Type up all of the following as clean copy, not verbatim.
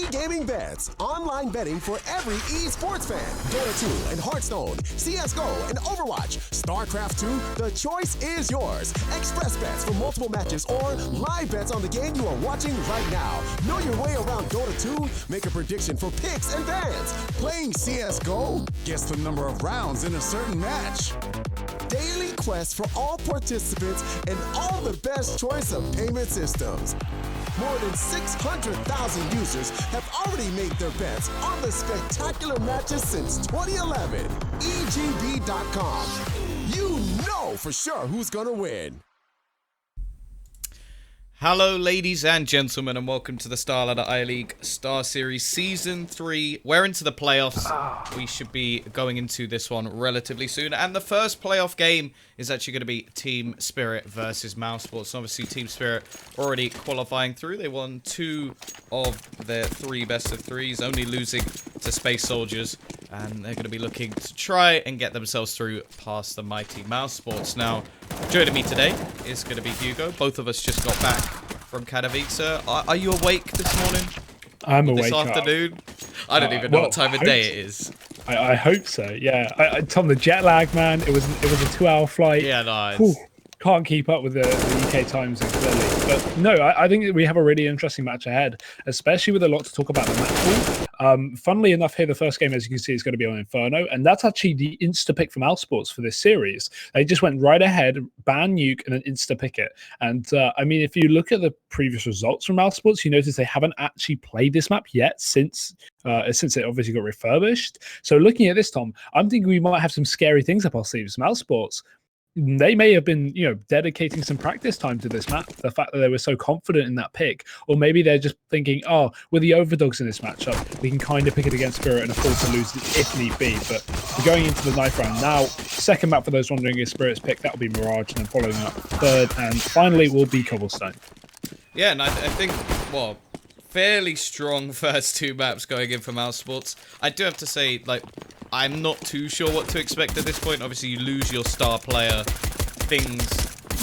E-gaming bets, online betting for every esports fan. Dota 2 and Hearthstone, CSGO and Overwatch, StarCraft 2, the choice is yours. Express bets for multiple matches or live bets on the game you are watching right now. Know your way around Dota 2? Make a prediction for picks and bans. Playing CSGO? Guess the number of rounds in a certain match. Daily quests for all participants and all the best choice of payment systems. More than 600,000 users have already made their bets on the spectacular matches since 2011. EGB.com. You know for sure who's gonna win. Hello ladies and gentlemen, and welcome to the Starladder I-League StarSeries Season 3. We're into the playoffs. We should be going into this one relatively soon. And the first playoff game is actually going to be Team Spirit versus mousesports. Obviously, Team Spirit already qualifying through. They won 2 of their 3 best of 3s, only losing to Space Soldiers. And they're going to be looking to try and get themselves through past the mighty mousesports. Now, joining me today is going to be Hugo. Both of us just got back from Katowice. Are you awake this morning? I'm awake. This afternoon? I don't even know what time of day it is. I hope so. Yeah. Tom, the jet lag, man. It was a 2-hour flight. Yeah, nice. Can't keep up with the UK times clearly. But no, I think we have a really interesting match ahead, especially with a lot to talk about the match pool. Funnily enough, here the first game, as you can see, is going to be on Inferno, and that's actually the insta-pick from mousesports for this series. They just went right ahead, ban nuke, and then insta-pick it. And I mean, if you look at the previous results from mousesports, you notice they haven't actually played this map yet since it obviously got refurbished. So looking at this, Tom, I'm thinking we might have some scary things up our sleeves. Mousesports, they may have been, dedicating some practice time to this map, the fact that they were so confident in that pick. Or maybe they're just thinking, oh, we're the overdogs in this matchup. We can kind of pick it against Spirit and afford to lose if need be. But we're going into the ninth round now. Second map for those wondering is Spirit's pick. That will be Mirage. And then following up third. And finally will be Cobblestone. Yeah, and I think, well, fairly strong first 2 maps going in for mousesports. I do have to say, I'm not too sure what to expect at this point. Obviously, you lose your star player. Things,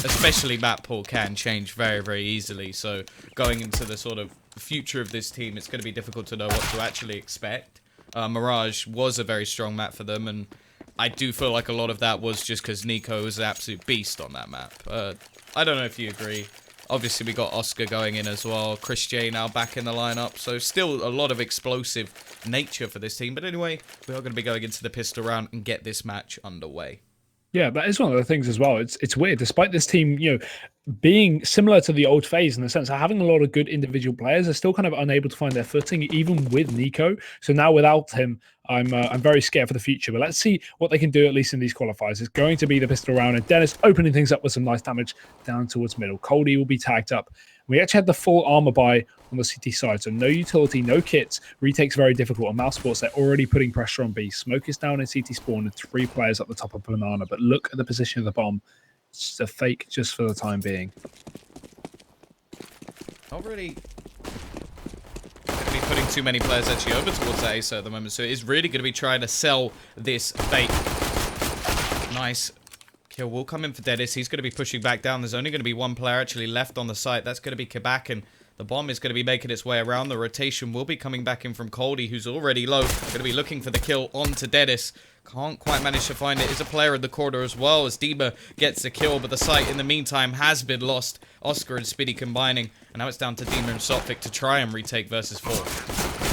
especially map pool, can change very, very easily. So going into the sort of future of this team, it's going to be difficult to know what to actually expect. Mirage was a very strong map for them, and I do feel like a lot of that was just because Nico was an absolute beast on that map. I don't know if you agree. Obviously, we got Oscar going in as well. Chris J now back in the lineup. So still a lot of explosive nature for this team. But anyway, we are going to be going into the pistol round and get this match underway. Yeah, that is one of the things as well. It's weird. Despite this team, being similar to the old phase in the sense of having a lot of good individual players, they're still kind of unable to find their footing, even with Nico. So now without him, I'm very scared for the future. But let's see what they can do, at least in these qualifiers. It's going to be the pistol round, and Dennis opening things up with some nice damage down towards middle. Coldie will be tagged up. We actually had the full armor buy on the CT side, so no utility, no kits. Retake's very difficult. On mousesports, they're already putting pressure on B. Smoke is down in CT spawn and 3 players at the top of Banana, but look at the position of the bomb. It's a fake just for the time being. Not really going to be putting too many players actually over towards that Acer at the moment, so it is really going to be trying to sell this fake. Nice. Kill will come in for Dennis. He's going to be pushing back down. There's only going to be 1 player actually left on the site. That's going to be Kabak, and the bomb is going to be making its way around. The rotation will be coming back in from Coldie, who's already low. Going to be looking for the kill onto Dennis. Can't quite manage to find it. Is a player in the corner as well as Dima gets the kill, but the site in the meantime has been lost. Oscar and Spiddy combining, and now it's down to Dima and Sophic to try and retake versus 4.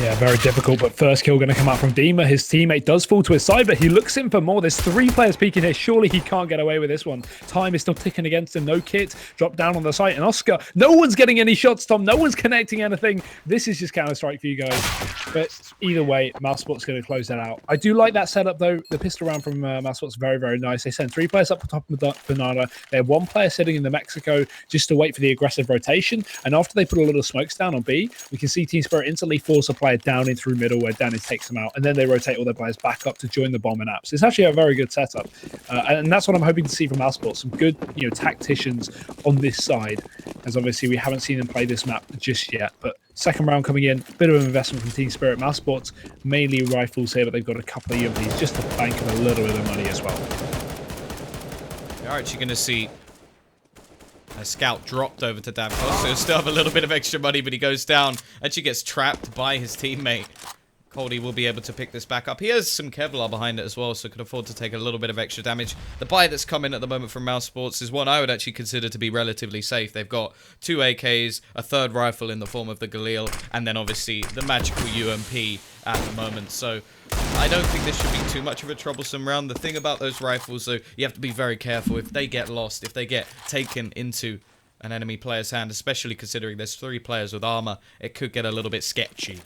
Yeah, very difficult, but first kill going to come out from Dima. His teammate does fall to his side, but he looks in for more. There's 3 players peeking here. Surely he can't get away with this one. Time is still ticking against him. No kit. Drop down on the site. And Oscar, no one's getting any shots, Tom. No one's connecting anything. This is just Counter-Strike for you guys. But either way, mousesports going to close that out. I do like that setup, though. The pistol round from mousesports very, very nice. They send 3 players up the top of the Banana. They have 1 player sitting in the Mexico just to wait for the aggressive rotation. And after they put a little smokes down on B, we can see Team Spirit instantly force a player down in through middle where Dennis takes them out, and then they rotate all their players back up to join the bomb and apps. It's actually a very good setup, and that's what I'm hoping to see from mousesports. Some good, tacticians on this side, as obviously we haven't seen them play this map just yet. But second round coming in, a bit of an investment from Team Spirit. Mousesports mainly rifles here, but they've got a couple of UMPs just to bank a little bit of money as well. All right, you're going to see A scout dropped over to Davkos, so he'll still have a little bit of extra money, but he goes down. Actually gets trapped by his teammate. Coldy will be able to pick this back up. He has some Kevlar behind it as well, so can afford to take a little bit of extra damage. The buy that's coming at the moment from mousesports is one I would actually consider to be relatively safe. They've got 2 AKs, a 3rd rifle in the form of the Galil, and then obviously the magical UMP at the moment. So I don't think this should be too much of a troublesome round. The thing about those rifles, though, you have to be very careful. If they get lost, if they get taken into an enemy player's hand, especially considering there's 3 players with armor, it could get a little bit sketchy.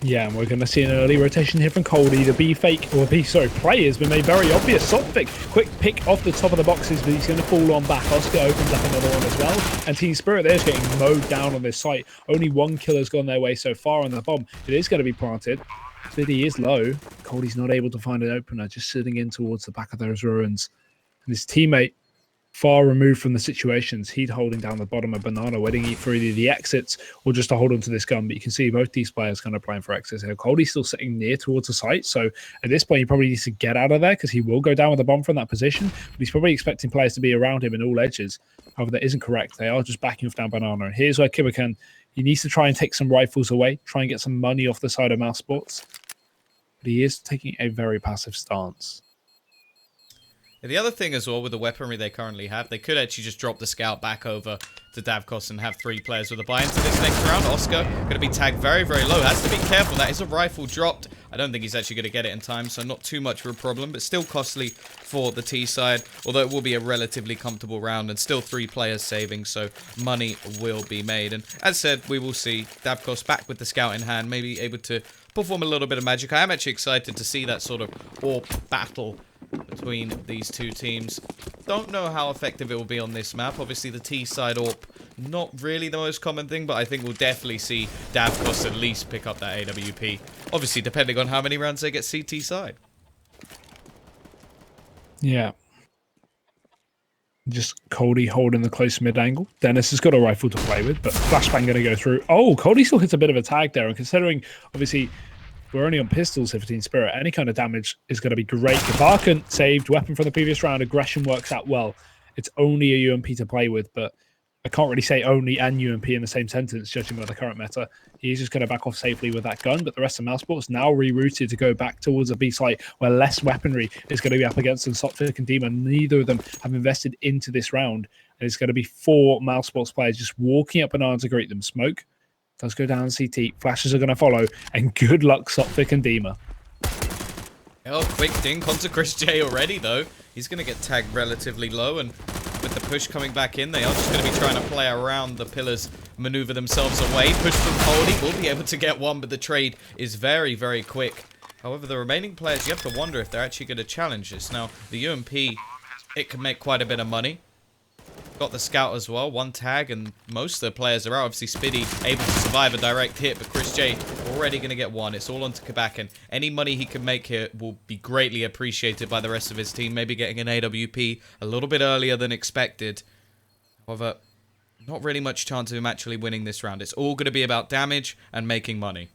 Yeah, and we're going to see an early rotation here from Coldy. The play has been made very obvious. Sophic, quick pick off the top of the boxes, but he's going to fall on back. Oscar opens up another one as well. And Team Spirit, they're just getting mowed down on this site. Only 1 killer's gone their way so far on the bomb. It is going to be planted. Biddy is low. Coldy's not able to find an opener, just sitting in towards the back of those ruins. And his teammate, far removed from the situations, he's holding down the bottom of Banana, waiting for either the exits or just to hold onto this gun. But you can see both these players kind of playing for exits here. Coldy's still sitting near towards the site, so at this point he probably needs to get out of there because he will go down with the bomb from that position. But he's probably expecting players to be around him in all edges. However, that isn't correct. They are just backing off down Banana. And here's where Kibakan, he needs to try and take some rifles away, try and get some money off the side of mousesports. But he is taking a very passive stance. The other thing as well with the weaponry they currently have, they could actually just drop the scout back over to Davkos and have 3 players with a buy into this next round. Oscar going to be tagged very, very low. Has to be careful. That is a rifle dropped. I don't think he's actually going to get it in time, so not too much of a problem, but still costly for the T side, although it will be a relatively comfortable round and still 3 players saving, so money will be made. And as said, we will see Davkos back with the scout in hand, maybe able to perform a little bit of magic. I am actually excited to see that sort of AWP battle between these 2 teams. Don't know how effective it will be on this map. Obviously the T side AWP, not really the most common thing, but I think we'll definitely see Davkos at least pick up that AWP. Obviously depending on how many rounds they get CT side. Yeah. Just Coldy holding the close mid angle. Dennis has got a rifle to play with, but flashbang going to go through. Oh, Coldy still hits a bit of a tag there, and considering obviously we're only on pistols here for Team Spirit, any kind of damage is going to be great. Kabarkan saved weapon from the previous round. Aggression works out well. It's only a UMP to play with, but I can't really say only and UMP in the same sentence, judging by the current meta. He's just going to back off safely with that gun, but the rest of mousesports now rerouted to go back towards a B site where less weaponry is going to be up against them. Sophic and Demon, neither of them have invested into this round, and it's going to be 4 mousesports players just walking up Banana to greet them. Smoke does go down CT. Flashes are going to follow, and good luck, Sophic and Dima. Oh, quick dink onto Chris J already, though. He's going to get tagged relatively low, and with the push coming back in, they are just going to be trying to play around the pillars, maneuver themselves away. Push from Coldy, will be able to get one, but the trade is very, very quick. However, the remaining players, you have to wonder if they're actually going to challenge this. Now, the UMP, it can make quite a bit of money. Got the scout as well, 1 tag, and most of the players are out. Obviously, Spiddy able to survive a direct hit, but Chris J already going to get 1. It's all onto Kabakan. Any money he can make here will be greatly appreciated by the rest of his team. Maybe getting an AWP a little bit earlier than expected. However, not really much chance of him actually winning this round. It's all going to be about damage and making money.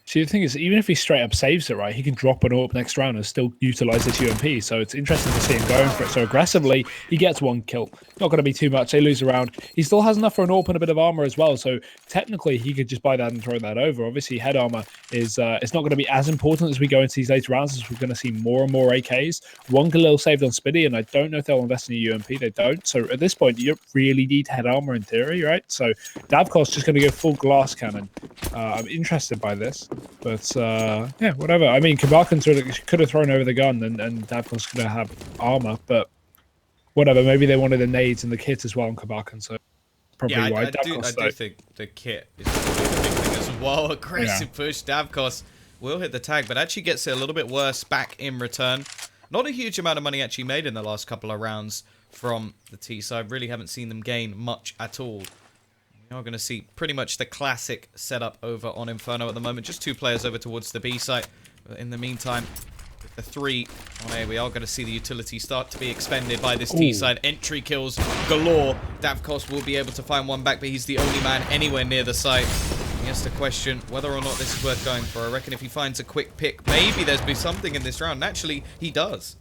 See, the thing is, even if he straight up saves it, right, he can drop an AWP next round and still utilize this UMP. So it's interesting to see him going for it. So aggressively, he gets 1 kill. Not going to be too much. They lose a round. He still has enough for an AWP and a bit of armor as well. So technically, he could just buy that and throw that over. Obviously, head armor is it's not going to be as important as we go into these later rounds, as we're going to see more and more AKs. 1 Galil saved on Spiddy, and I don't know if they'll invest in a UMP. They don't. So at this point, you don't really need head armor in theory, right? So Davkos just going to go full glass cannon. I'm interested by this. But, yeah, whatever. I mean, Kabarkan could have thrown over the gun and Davkos could have armor, but whatever. Maybe they wanted the nades and the kit as well on Kabarkan, so probably yeah, why. I do think the kit is probably the big thing as well. Aggressive push. Davkos will hit the tag, but actually gets it a little bit worse back in return. Not a huge amount of money actually made in the last couple of rounds from the T side. Really haven't seen them gain much at all. We're going to see pretty much the classic setup over on Inferno at the moment. Just 2 players over towards the B site. But in the meantime, with the 3 on A, we are going to see the utility start to be expended by this T side. Entry kills galore. Davkos will be able to find 1 back, but he's the only man anywhere near the site. He has to question whether or not this is worth going for. I reckon if he finds a quick pick, maybe there's be something in this round. Naturally, he does.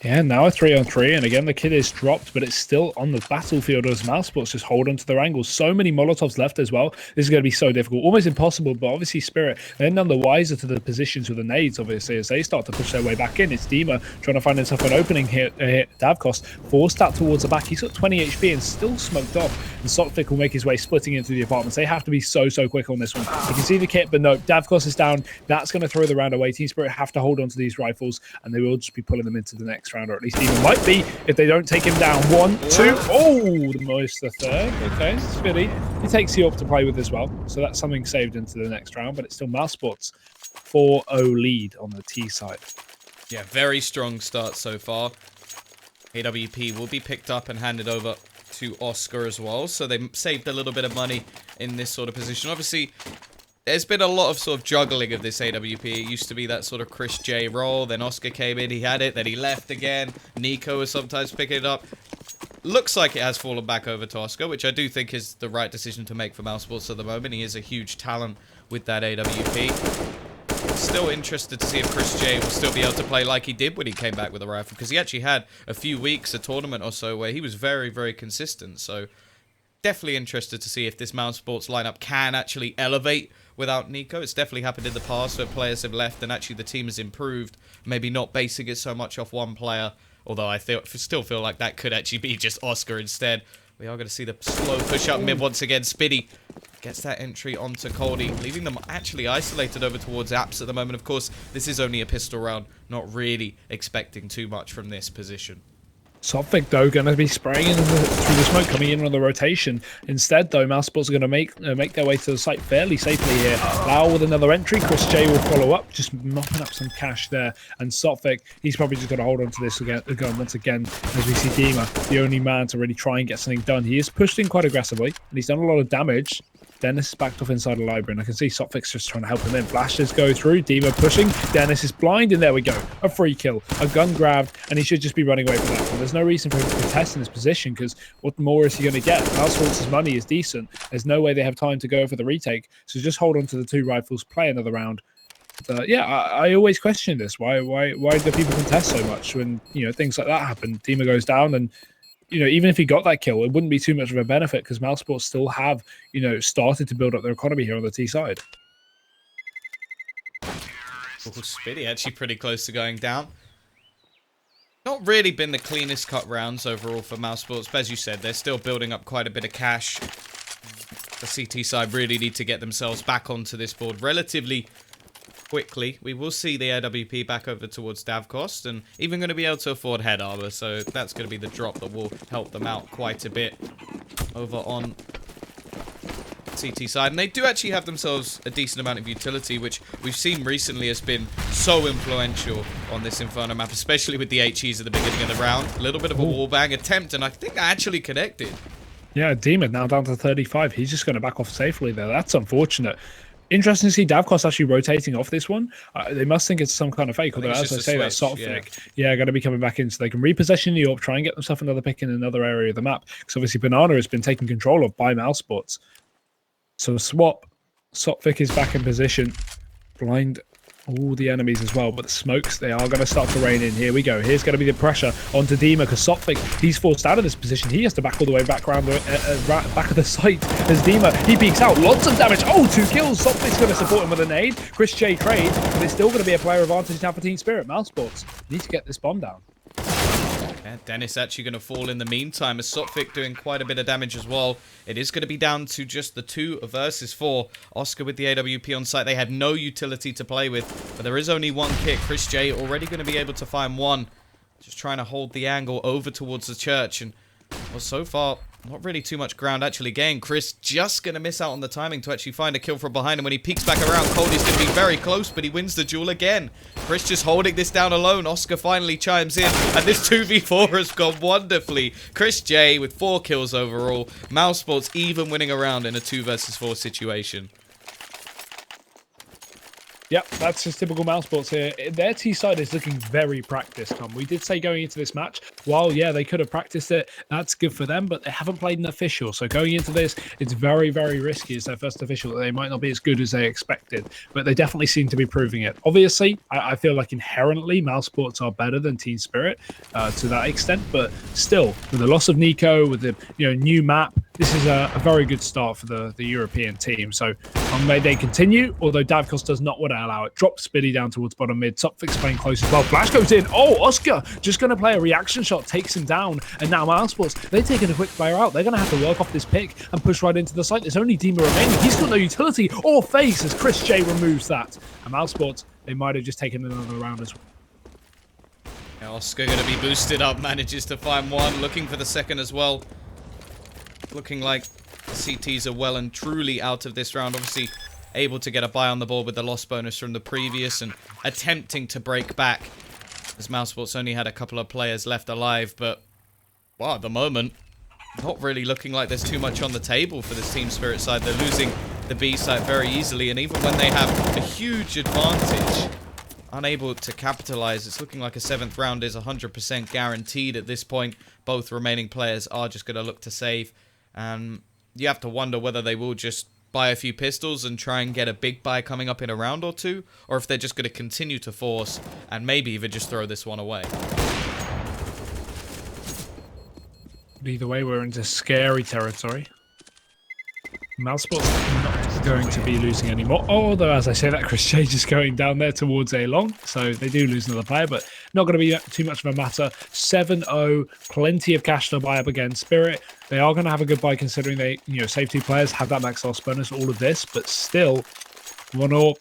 Yeah, now a 3-on-3, and again the kid is dropped, but it's still on the battlefield as mousesports just hold onto their angles. So many Molotovs left as well. This is going to be so difficult, almost impossible. But obviously Spirit, they're none the wiser to the positions with the nades. Obviously, as they start to push their way back in, it's Dima trying to find himself an opening here. Davkos forced that towards the back. He's got 20 HP and still smoked off. And Sotfik will make his way splitting into the apartments. They have to be so quick on this one. You can see the kit, but no, Davkos is down. That's going to throw the round away. Team Spirit have to hold on to these rifles, and they will just be pulling them into the next round, or at least even might be if they don't take him down. 1, 2. Oh, the most the third. Okay, Spitty. He takes you up to play with as well. So that's something saved into the next round, but it's still mousesports 4-0 lead on the T side. Yeah, very strong start so far. AWP will be picked up and handed over to Oscar as well. So they saved a little bit of money in this sort of position. Obviously, there's been a lot of sort of juggling of this AWP. It used to be that sort of Chris J role. Then Oscar came in, he had it, then he left again. Nico was sometimes picking it up. Looks like it has fallen back over to Oscar, which I do think is the right decision to make for mousesports at the moment. He is a huge talent with that AWP. Still interested to see if Chris J will still be able to play like he did when he came back with a rifle, because he actually had a few weeks, a tournament or so, where he was very consistent. So definitely interested to see if this mousesports lineup can actually elevate without Nico. It's definitely happened in the past where players have left and actually the team has improved, maybe not basing it so much off one player, although I still feel like that could actually be just Oscar instead. We are going to see the slow push up mid once again. Spitty gets that entry onto Coldy, leaving them actually isolated over towards Apps at the moment. Of course, this is only a pistol round, not really expecting too much from this position. Sotfik, though, going to be spraying through the smoke, coming in on the rotation. Instead, though, mousesports are going to make their way to the site fairly safely here. Lau with another entry. Chris J will follow up, just mopping up some cash there. And Sotfik, he's probably just got to hold on to this again once again, as we see Dima, the only man to really try and get something done. He is pushed in quite aggressively, and he's done a lot of damage. Dennis is backed off inside the library, and I can see Sotfik's just trying to help him in. Flashes go through, Dima pushing, Dennis is blind, and there we go. A free kill, a gun grabbed, and he should just be running away from that one. There's no reason for him to contest in this position, because what more is he going to get? mousesports' money is decent. There's no way they have time to go for the retake, so just hold on to the two rifles, play another round. But, yeah, I always question this. Why do people contest so much when, you know, things like that happen? Dima goes down, and you know, even if he got that kill, it wouldn't be too much of a benefit because mousesports still have, you know, started to build up their economy here on the T side. Oh, Spitty actually pretty close to going down. Not really been the cleanest cut rounds overall for mousesports, but as you said, they're still building up quite a bit of cash. The CT side really need to get themselves back onto this board relatively quickly. We will see the AWP back over towards Davkost, and even going to be able to afford head armor, so that's going to be the drop that will help them out quite a bit over on CT side. And they do actually have themselves a decent amount of utility, which we've seen recently has been so influential on this Inferno map, especially with the HEs at the beginning of the round. A little bit of a wallbang attempt, and I think that actually connected. Yeah, Demon now down to 35. He's just going to back off safely there. That's unfortunate. Interesting to see Davkos actually rotating off this one. They must think it's some kind of fake, although as I say, that Sotfik, yeah, going to be coming back in so they can repossession New York, try and get themselves another pick in another area of the map. Because obviously Banana has been taken control of by mousesports. So swap, Sotfik is back in position. Blind all the enemies as well, but the smokes, they are going to start to rain in. Here we go. Here's going to be the pressure onto Dima because Sotfik, he's forced out of this position. He has to back all the way back around the back of the site as Dima, he peeks out. Lots of damage. Oh, 2 kills. Sotfik's going to support him with a nade. Chris J trade, but it's still going to be a player advantage now for Team Spirit. mousesports need to get this bomb down. Yeah, Dennis actually going to fall in the meantime as Sotfik doing quite a bit of damage as well. It is going to be down to just the 2 versus 4. Oscar with the AWP on site. They had no utility to play with, but there is only one kick. Chris J already going to be able to find one. Just trying to hold the angle over towards the church. And well, so far, not really too much ground actually gained. Chris just going to miss out on the timing to actually find a kill from behind. And when he peeks back around, Cody's going to be very close, but he wins the duel again. Chris just holding this down alone. Oscar finally chimes in, and this 2v4 has gone wonderfully. Chris J with 4 kills overall. mousesports even winning a round in a 2 versus 4 situation. Yep, that's just typical mousesports here. Their T side is looking very practiced, Tom. We did say going into this match while, yeah, they could have practiced it, that's good for them, but they haven't played an official. So going into this, it's very, very risky. It's their first official. They might not be as good as they expected, but they definitely seem to be proving it. Obviously, I feel like inherently mousesports are better than Team Spirit to that extent, but still, with the loss of Nico, with the new map, this is a very good start for the European team. So may they continue, although Davkos does not want to allow it. Drop Spiddy down towards bottom mid. Topfix playing close as well. Flash goes in. Oh, Oscar just going to play a reaction shot, takes him down. And now mousesports, they're taking a quick player out. They're going to have to work off this pick and push right into the site. There's only Dima remaining. He's got no utility or face as Chris J removes that. And mousesports, they might have just taken another round as well. Yeah, Oscar going to be boosted up, manages to find one, looking for the second as well. Looking like the CTs are well and truly out of this round. Obviously able to get a buy on the board with the loss bonus from the previous and attempting to break back as mousesports only had a couple of players left alive. But, well, at the moment, not really looking like there's too much on the table for this Team Spirit side. They're losing the B side very easily, and even when they have a huge advantage, unable to capitalize. It's looking like a 7th round is 100% guaranteed at this point. Both remaining players are just going to look to save. And you have to wonder whether they will just buy a few pistols and try and get a big buy coming up in a round or two, or if they're just going to continue to force and maybe even just throw this one away. Either way, we're into scary territory. Mousesports not going to be losing anymore. Although, as I say that, Chris J is going down there towards A long. So they do lose another player, but not going to be too much of a matter. 7-0, plenty of cash to buy up again. Spirit, they are going to have a good buy considering they, save 2 players, have that max loss bonus, all of this, but still, 1 up.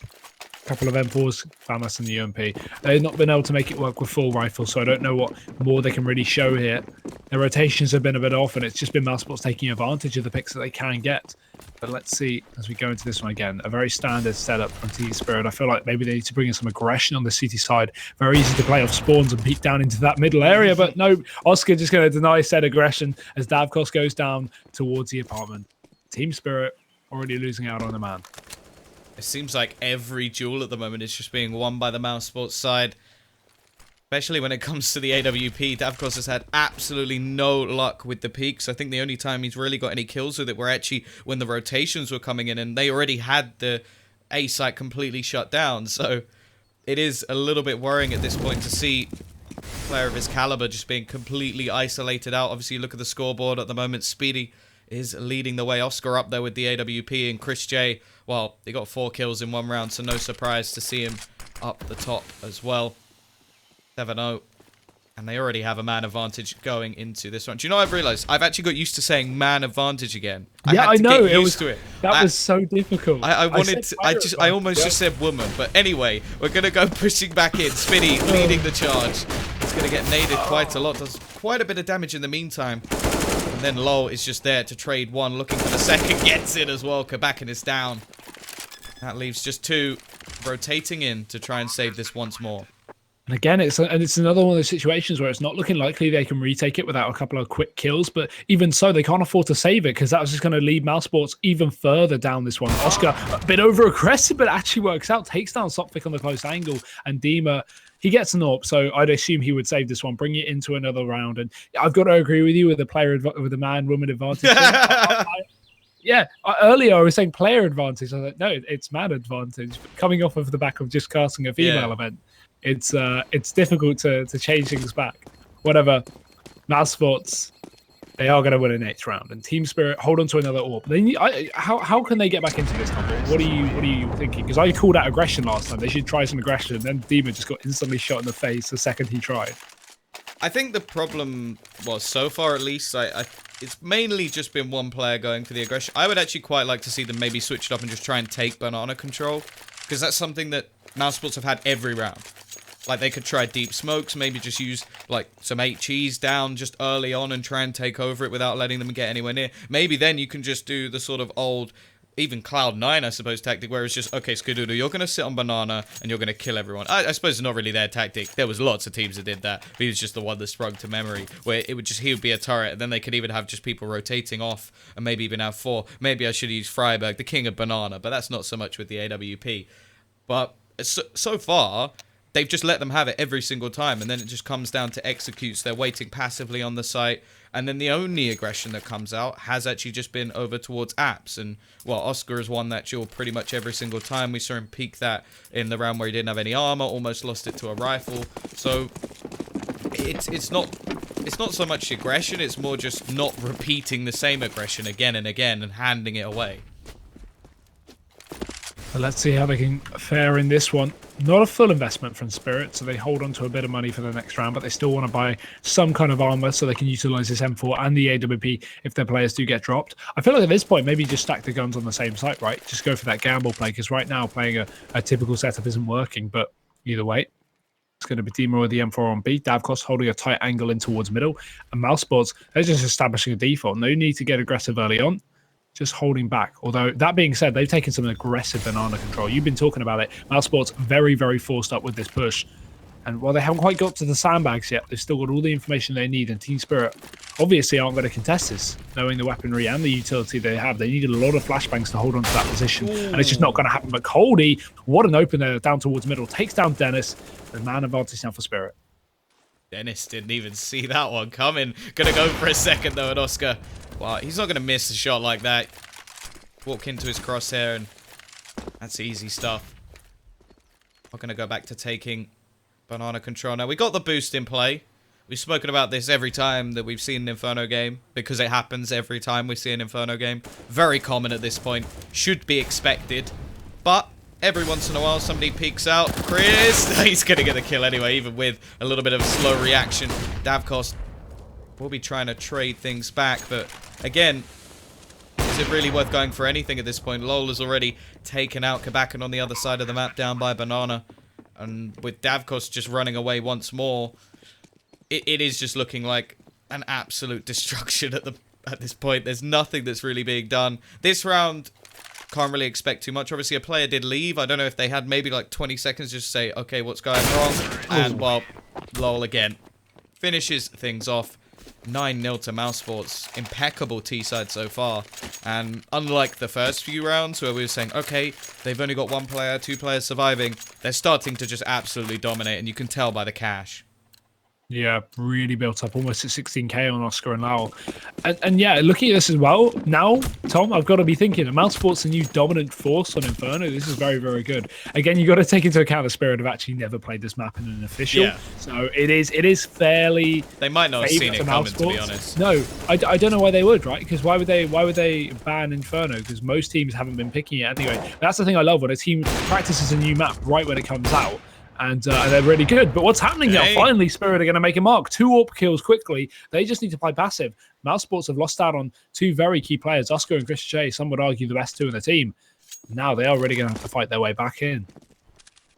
Couple of M4s, FAMAS and the UMP. They've not been able to make it work with full rifles, so I don't know what more they can really show here. Their rotations have been a bit off, and it's just been mousesports taking advantage of the picks that they can get. But let's see, as we go into this one again, a very standard setup from Team Spirit. I feel like maybe they need to bring in some aggression on the CT side. Very easy to play off spawns and peek down into that middle area, but no, Oscar just going to deny said aggression as Davkos goes down towards the apartment. Team Spirit already losing out on a man. It seems like every duel at the moment is just being won by the mousesports side. Especially when it comes to the AWP. Davkos has had absolutely no luck with the peaks. I think the only time he's really got any kills with it were actually when the rotations were coming in and they already had the A site completely shut down. So it is a little bit worrying at this point to see a player of his caliber just being completely isolated out. Obviously, you look at the scoreboard at the moment. Speedy is leading the way. Oscar up there with the AWP, and Chris J, well, he got 4 kills in 1 round, so no surprise to see him up the top as well. 7-0. And they already have a man advantage going into this one. Do you know, I've realized I've actually got used to saying man advantage again. Yeah, I know. Get used to it. That was so difficult. I almost just said woman. But anyway, we're going to go pushing back in. Spinny leading the charge. He's going to get naded quite a lot. Does quite a bit of damage in the meantime. And then Lol is just there to trade 1, looking for the second. Gets it as well. Kabakin is down. That leaves just 2 rotating in to try and save this once more. And again, it's another one of those situations where it's not looking likely they can retake it without a couple of quick kills. But even so, they can't afford to save it because that was just going to lead mousesports even further down this one. Oscar, a bit over-aggressive, but actually works out. Takes down Sophic on the close angle. And Dima, he gets an AWP, so I'd assume he would save this one, bring it into another round. And I've got to agree with you with the man-woman advantage. Yeah, earlier I was saying player advantage. I was like, no, it's man advantage. But coming off of the back of just casting a female event, it's difficult to change things back. Whatever. mousesports, they are going to win an 8th round. And Team Spirit hold on to another AWP. How can they get back into this, Humble? What are you thinking? Because I called out aggression last time. They should try some aggression. Then Demon just got instantly shot in the face the second he tried. I think the problem, well, so far at least, it's mainly just been one player going for the aggression. I would actually quite like to see them maybe switch it up and just try and take banana control, because that's something that mousesports have had every round. Like, they could try deep smokes, maybe just use, like, some HEs down just early on and try and take over it without letting them get anywhere near. Maybe then you can just do the sort of old, even Cloud9, I suppose, tactic, where it's just, okay, Skadoodle, you're going to sit on banana and you're going to kill everyone. I suppose it's not really their tactic. There was lots of teams that did that, but he was just the one that sprung to memory, where he would be a turret, and then they could even have just people rotating off, and maybe even have 4. Maybe I should use Freiberg, the king of banana, but that's not so much with the AWP. But so far, they've just let them have it every single time, and then it just comes down to executes. They're waiting passively on the site, and then the only aggression that comes out has actually just been over towards apps. And, well, Oscar has won that duel pretty much every single time. We saw him peak that in the round where he didn't have any armor, almost lost it to a rifle. So it's not so much aggression, it's more just not repeating the same aggression again and again and handing it away. But let's see how they can fare in this one. Not a full investment from Spirit, so they hold on to a bit of money for the next round, but they still want to buy some kind of armor so they can utilize this M4 and the AWP if their players do get dropped. I feel like at this point, maybe just stack the guns on the same site, right? Just go for that gamble play, because right now playing a typical setup isn't working, but either way, it's going to be Dima with the M4 on B. Davkos holding a tight angle in towards middle. And mousesports, they're just establishing a default. No need to get aggressive early on. Just holding back. Although, that being said, they've taken some aggressive banana control. You've been talking about it. mousesports very, very forced up with this push. And while they haven't quite got to the sandbags yet, they've still got all the information they need. And Team Spirit obviously aren't going to contest this, knowing the weaponry and the utility they have. They needed a lot of flashbangs to hold on to that position. Ooh. And it's just not going to happen. But Coldy, what an opener down towards middle. Takes down Dennis. The man advantage now for Spirit. Dennis didn't even see that one coming. Gonna go for a second though at Oscar. Wow, he's not gonna miss a shot like that. Walk into his crosshair and that's easy stuff. We're gonna go back to taking banana control. Now we got the boost in play. We've spoken about this every time that we've seen an Inferno game, because it happens every time we see an Inferno game. Very common at this point. Should be expected. But every once in a while, somebody peeks out. Chris, he's going to get the kill anyway, even with a little bit of a slow reaction. Davkos will be trying to trade things back, but again, is it really worth going for anything at this point? Lol has already taken out Kabakan on the other side of the map, down by Banana. And with Davkos just running away once more, it is just looking like an absolute destruction at this point. There's nothing that's really being done. This round, can't really expect too much. Obviously, a player did leave. I don't know if they had maybe like 20 seconds just to say, okay, what's going wrong? And, well, lol again. Finishes things off. 9-0 to mousesports. Impeccable T-side so far. And unlike the first few rounds where we were saying, okay, they've only got one player, two players surviving, they're starting to just absolutely dominate, and you can tell by the cash. Yeah, really built up, almost at 16k on Oscar and Lowell. And yeah, looking at this as well, now, Tom, I've got to be thinking, mousesports a new dominant force on Inferno. This is very, very good. Again, you've got to take into account the Spirit have actually never played this map in an official. Yeah. So it is fairly... They might not have seen it coming, to be honest. No, I don't know why they would, right? Because why would they ban Inferno? Because most teams haven't been picking it anyway. That's the thing I love, when a team practices a new map right when it comes out. And they're really good. But what's happening now? Finally, Spirit are going to make a mark. 2 AWP kills quickly. They just need to play passive. mousesports have lost out on 2 very key players, Oscar and Chris J. Some would argue the best 2 in the team. Now they are really going to have to fight their way back in.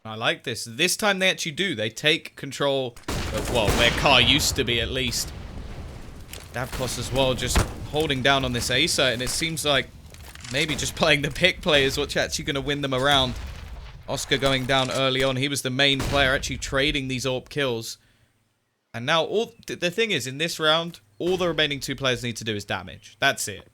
I like this. This time they actually do. They take control of, well, their car used to be at least. Davkos as well, just holding down on this A site. And it seems like maybe just playing the pick play is what's actually going to win them around. Oscar going down early on. He was the main player actually trading these AWP kills. And now the thing is, in this round, all the remaining 2 players need to do is damage. That's it.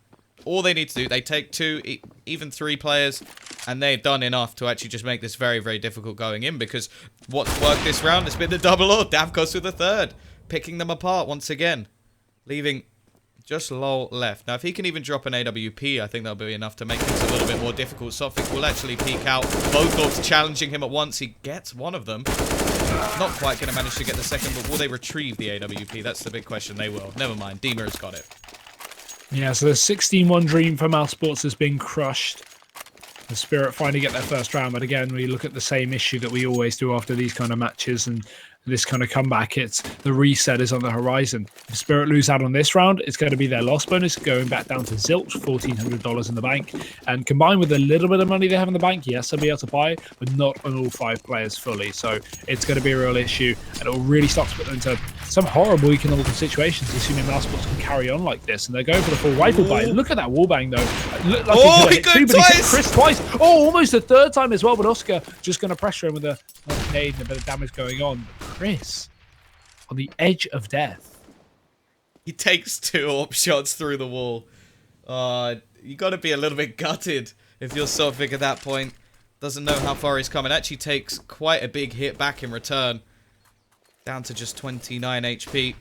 All they need to do, they take 2, even 3 players, and they've done enough to actually just make this very, very difficult going in, because what's worked this round has been the double AWP. Davkos with the 3rd, picking them apart once again, leaving just Lol left. Now, if he can even drop an AWP, I think that'll be enough to make things a little bit more difficult. Sophic will actually peek out. Both AWPs challenging him at once. He gets one of them. Not quite going to manage to get the second, but will they retrieve the AWP? That's the big question. They will. Never mind. Dima has got it. Yeah, so the 16-1 dream for mousesports has been crushed. The Spirit finally get their first round, but again, we look at the same issue that we always do after these kind of matches, and this kind of comeback, it's the reset is on the horizon. If Spirit lose out on this round, it's going to be their loss bonus going back down to zilch, $1,400 in the bank. And combined with a little bit of money they have in the bank, yes, they'll be able to buy, but not on all 5 players fully. So it's going to be a real issue, and it will really start to put them into some horrible economical situations, assuming mousesports can carry on like this. And they're going for the full rifle buy. Look at that wallbang, though. Looked like he got twice! Chris twice. Oh, almost a 3rd time as well, but Oscar just going to pressure him with a nade and a bit of damage going on. Chris, on the edge of death. He takes 2 AWP shots through the wall. You got to be a little bit gutted if you're Sophic at that point. Doesn't know how far he's come. It actually takes quite a big hit back in return. Down to just 29 HP.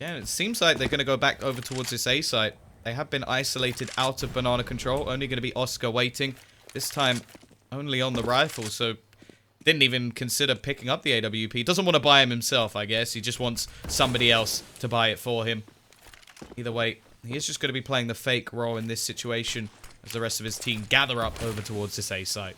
Yeah, it seems like they're going to go back over towards this A site. They have been isolated out of banana control. Only going to be Oscar waiting. This time, only on the rifle. So, didn't even consider picking up the AWP. Doesn't want to buy him himself, I guess. He just wants somebody else to buy it for him. Either way, he is just going to be playing the fake role in this situation as the rest of his team gather up over towards this A site.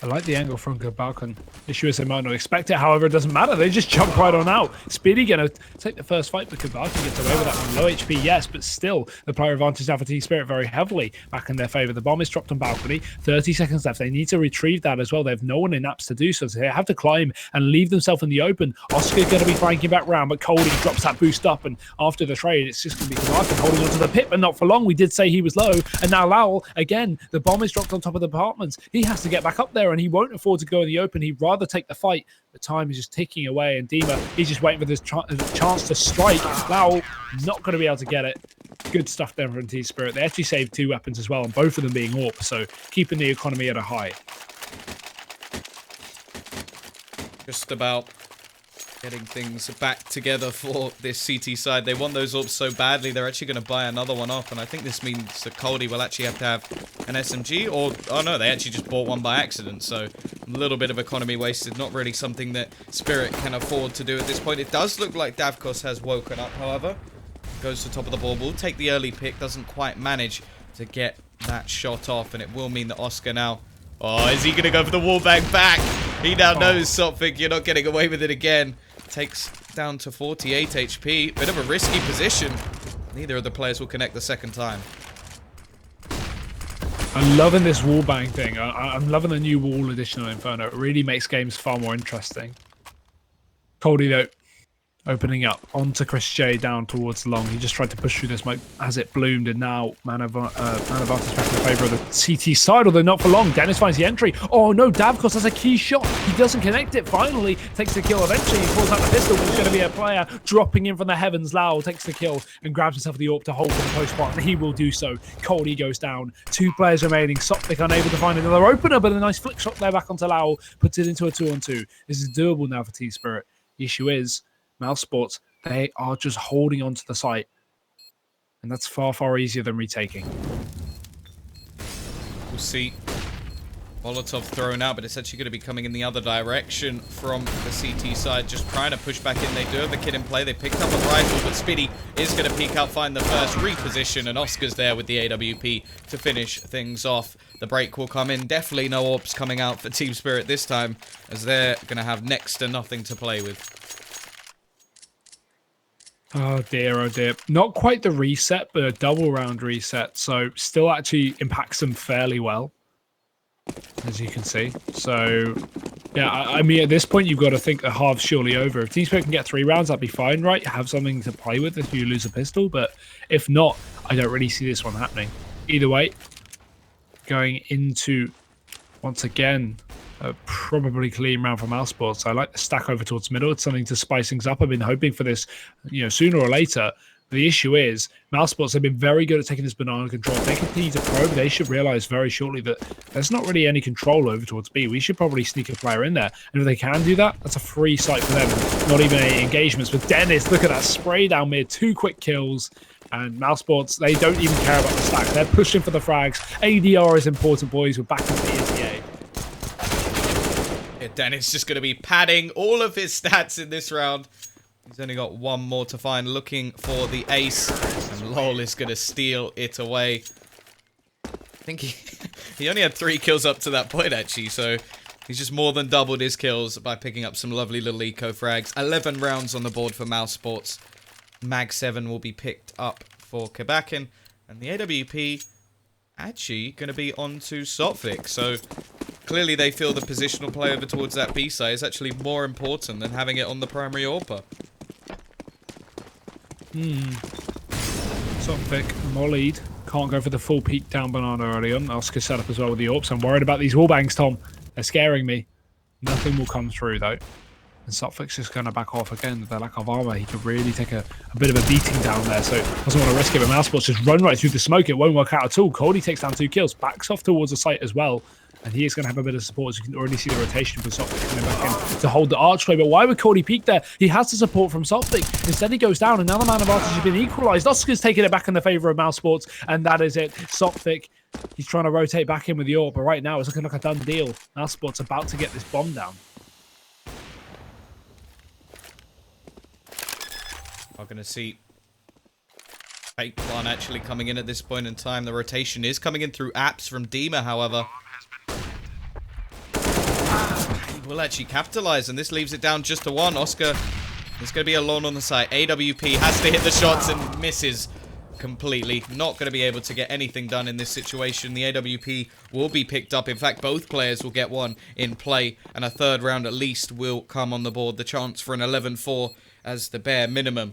I like the angle from Balkan. Issue is they might not expect it, however, it doesn't matter. They just jump right on out. Speedy going to take the first fight, but Balkan gets away with that one. Low HP, yes, but still, the player advantage now for Team Spirit very heavily back in their favor. The bomb is dropped on balcony. 30 seconds left. They need to retrieve that as well. They have no one in apps to do so. So they have to climb and leave themselves in the open. Oscar going to be flanking back round, but Coldie drops that boost up. And after the trade, it's just going to be Balkan holding onto the pit, but not for long. We did say he was low. And now Lowell, again, the bomb is dropped on top of the apartments. He has to get back up there, and he won't afford to go in the open. He'd rather take the fight. The time is just ticking away, and Dima, he's just waiting for this chance to strike. Lowell not going to be able to get it. Good stuff there from Team Spirit. They actually saved 2 weapons as well, and both of them being AWP, so keeping the economy at a high. Just about getting things back together for this CT side. They want those AWPs so badly, they're actually going to buy another one off, and I think this means that Coldie will actually have to have an SMG, or, oh no, they actually just bought one by accident, so a little bit of economy wasted. Not really something that Spirit can afford to do at this point. It does look like Davkos has woken up, however. Goes to top of the ball, will take the early pick, doesn't quite manage to get that shot off, and it will mean that Oscar now, oh, is he going to go for the wallbang back? He now knows something, you're not getting away with it again. Takes down to 48 HP. Bit of a risky position. Neither of the players will connect the second time. I'm loving this wallbang thing. I'm loving the new wall addition on Inferno. It really makes games far more interesting. Coldie, though, opening up onto Chris J down towards long. He just tried to push through this smoke as it bloomed, and now man advantage back in favour of the CT side, although not for long. Dennis finds the entry. Oh no, Davkos has a key shot. He doesn't connect it. Finally takes the kill. Eventually he pulls out the pistol. There's going to be a player dropping in from the heavens. Lau takes the kill and grabs himself the AWP to hold for the post spot, and he will do so. Coldie goes down. 2 players remaining. Soptic unable to find another opener, but a nice flick shot there back onto Lau. Puts it into a 2-on-2. This is doable now for Team Spirit. The issue is mousesports, they are just holding on to the site, and that's far, far easier than retaking. We'll see. Molotov thrown out, but it's actually going to be coming in the other direction from the CT side, just trying to push back in. They do have the kid in play. They picked up a rifle, but Spiddy is going to peek out, find the first reposition, and Oscar's there with the AWP to finish things off. The break will come in. Definitely no AWPs coming out for Team Spirit this time, as they're going to have next to nothing to play with. Oh dear, oh dear. Not quite the reset, but a double round reset. So still actually impacts them fairly well, as you can see. So, yeah, I mean, at this point, you've got to think the half's surely over. If Team Spirit can get 3 rounds, that'd be fine, right? Have something to play with if you lose a pistol. But if not, I don't really see this one happening. Either way, going into, once again, a probably clean round for mousesports. I like the stack over towards middle. It's something to spice things up. I've been hoping for this, sooner or later. The issue is, mousesports have been very good at taking this banana control. If they continue to probe, they should realize very shortly that there's not really any control over towards B. We should probably sneak a player in there. And if they can do that, that's a free site for them. Not even any engagements with Dennis. Look at that spray down mid. 2 quick kills. And mousesports, they don't even care about the stack. They're pushing for the frags. ADR is important, boys. We're back into the ETA. Yeah, Dennis just going to be padding all of his stats in this round. He's only got 1 more to find, looking for the ace. And Lol is going to steal it away. I think he only had 3 kills up to that point, actually. So he's just more than doubled his kills by picking up some lovely little eco frags. 11 rounds on the board for mousesports. Mag 7 will be picked up for Kabakin. And the AWP actually going to be on to Sotvik. So clearly they feel the positional play over towards that B side is actually more important than having it on the primary AWPer. Sotvik mollied. Can't go for the full peak down banana early on. Oscar set up as well with the AWPs. I'm worried about these wallbangs, Tom. They're scaring me. Nothing will come through, though. And Sophick's just going to back off again with the lack of armor. He could really take a bit of a beating down there, so doesn't want to risk it. But mousesports just run right through the smoke. It won't work out at all. Cody takes down 2 kills, backs off towards the site as well. And he is going to have a bit of support, as you can already see the rotation from Sophick coming back in to hold the archway. But why would Cody peek there? He has the support from Sophick. Instead, he goes down. Another man of advantage has been equalized. Oscar's taking it back in the favor of mousesports, and that is it. Sophick, he's trying to rotate back in with York, but right now it's looking like a done deal. mousesports about to get this bomb down. We're going to see Fake Plan actually coming in at this point in time. The rotation is coming in through apps from Dima, however. He will actually capitalize, and this leaves it down just to 1. Oscar is going to be alone on the site. AWP has to hit the shots and misses completely. Not going to be able to get anything done in this situation. The AWP will be picked up. In fact, both players will get one in play, and a third round at least will come on the board. The chance for an 11-4 as the bare minimum.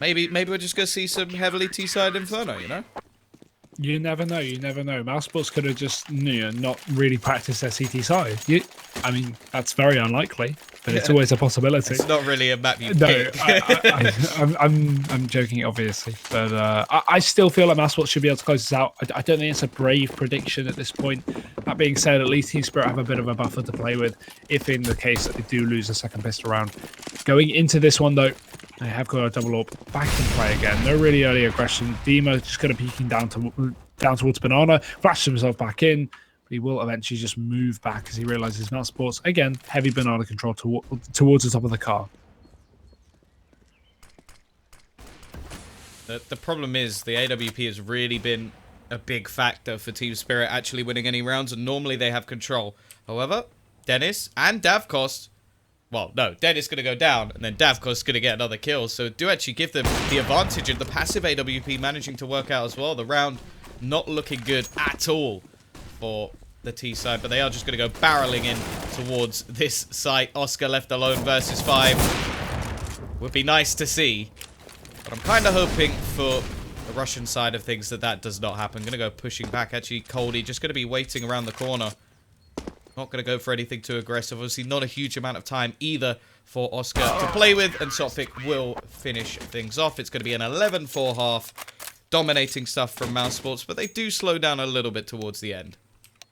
Maybe we're just going to see some heavily T-side Inferno, you know? You never know. You never know. mousesports could have just, not really practiced their CT side. I mean, that's very unlikely, but it's always a possibility. It's not really a map you pick. I'm joking, obviously, but I still feel like mousesports should be able to close this out. I don't think it's a brave prediction at this point. That being said, at least Team Spirit have a bit of a buffer to play with if in the case that they do lose a second pistol round. Going into this one, though, they have got a double AWP back in play again. No really early aggression. Dima just going to peeking down towards Banana, flashes himself back in, but he will eventually just move back as he realizes mousesports again, heavy Banana control towards the top of the car. The problem is the AWP has really been a big factor for Team Spirit actually winning any rounds, and normally they have control. However, Dennis and Davkos, well, no, Dennis going to go down, and then Davkos going to get another kill, so do actually give them the advantage, and the passive AWP managing to work out as well. The round not looking good at all for the T side, but they are just going to go barreling in towards this site. Oscar left alone versus 5. Would be nice to see, but I'm kind of hoping for the Russian side of things that does not happen. Going to go pushing back. Actually, Coldy just going to be waiting around the corner. Not going to go for anything too aggressive. Obviously, not a huge amount of time either for Oscar to play with, and Sophick will finish things off. It's going to be an 11-4 half. Dominating stuff from mousesports, but they do slow down a little bit towards the end.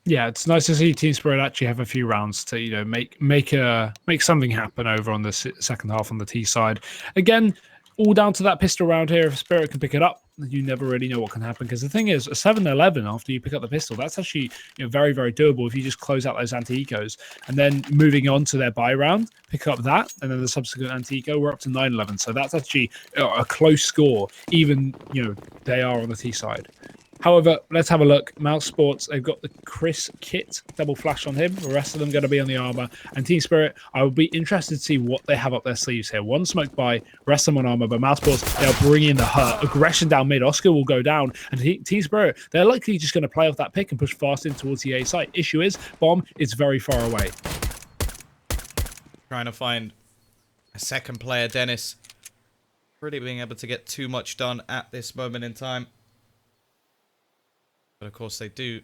Yeah, it's nice to see Team Spirit actually have a few rounds to make something happen over on the second half on the T side. Again, all down to that pistol round here. If Spirit can pick it up, you never really know what can happen, because the thing is, a 7-11 after you pick up the pistol, that's actually very, very doable if you just close out those anti-ecos, and then moving on to their buy round, pick up that, and then the subsequent anti-eco, we're up to 9-11. So that's actually a close score, even they are on the T side. However, let's have a look. mousesports, they've got the Chris kit, double flash on him. The rest of them going to be on the armor. And Team Spirit, I will be interested to see what they have up their sleeves here. One smoked by, rest of them on armor, but mousesports, they'll bring in the hurt. Aggression down mid. Oscar will go down. And Team Spirit, they're likely just going to play off that pick and push fast in towards the A site. Issue is, bomb is very far away. Trying to find a second player, Dennis. Really being able to get too much done at this moment in time. But of course they do have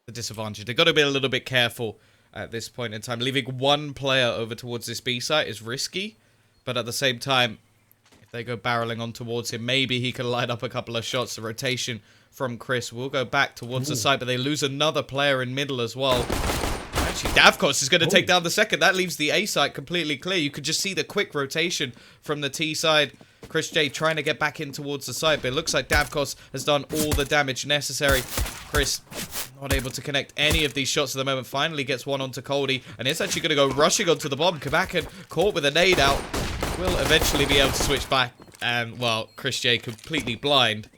the disadvantage. They've got to be a little bit careful at this point in time. Leaving one player over towards this B site is risky. But at the same time, if they go barreling on towards him, maybe he can light up a couple of shots. The rotation from Chris will go back towards the site, but they lose another player in middle as well. Actually, Davkos is going to take down the second. That leaves the A site completely clear. You could just see the quick rotation from the T side. Chris J trying to get back in towards the site, but it looks like Davkos has done all the damage necessary. Chris not able to connect any of these shots at the moment. Finally gets one onto Coldy, and it's actually going to go rushing onto the bomb. Kabakan caught with a nade out. Will eventually be able to switch back, and, well, Chris J completely blind,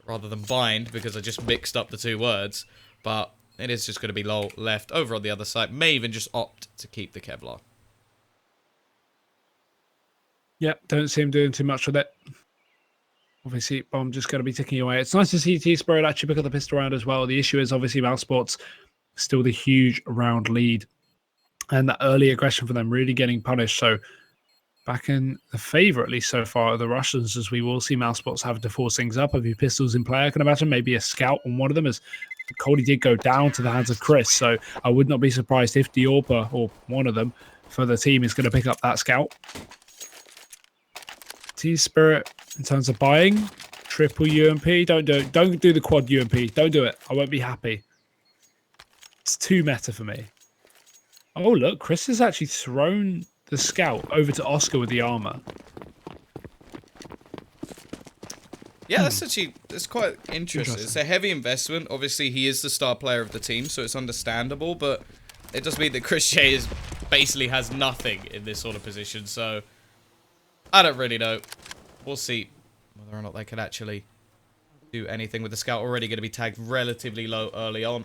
rather than bind, because I just mixed up the two words. But it is just going to be low left over on the other side. May even just opt to keep the Kevlar. Yeah, don't see him doing too much with it. Obviously, bomb just going to be ticking away. It's nice to see T Spirit actually pick up the pistol round as well. The issue is obviously mousesports still the huge round lead, and that early aggression for them really getting punished. So back in the favour, at least so far, of the Russians, as we will see mousesports have to force things up. A few pistols in play, I can imagine. Maybe a scout on one of them, as Cody did go down to the hands of Chris. So I would not be surprised if Diorpa, or one of them, for the team is going to pick up that scout. T-Spirit, in terms of buying, triple UMP. Don't do it. Don't do the quad UMP. Don't do it. I won't be happy. It's too meta for me. Oh, look. Chris has actually thrown the scout over to Oscar with the armor. Yeah, that's quite interesting. It's a heavy investment. Obviously, he is the star player of the team, so it's understandable, but it does mean that Chris J basically has nothing in this sort of position, so I don't really know. We'll see whether or not they can actually do anything with the scout. Already going to be tagged relatively low early on.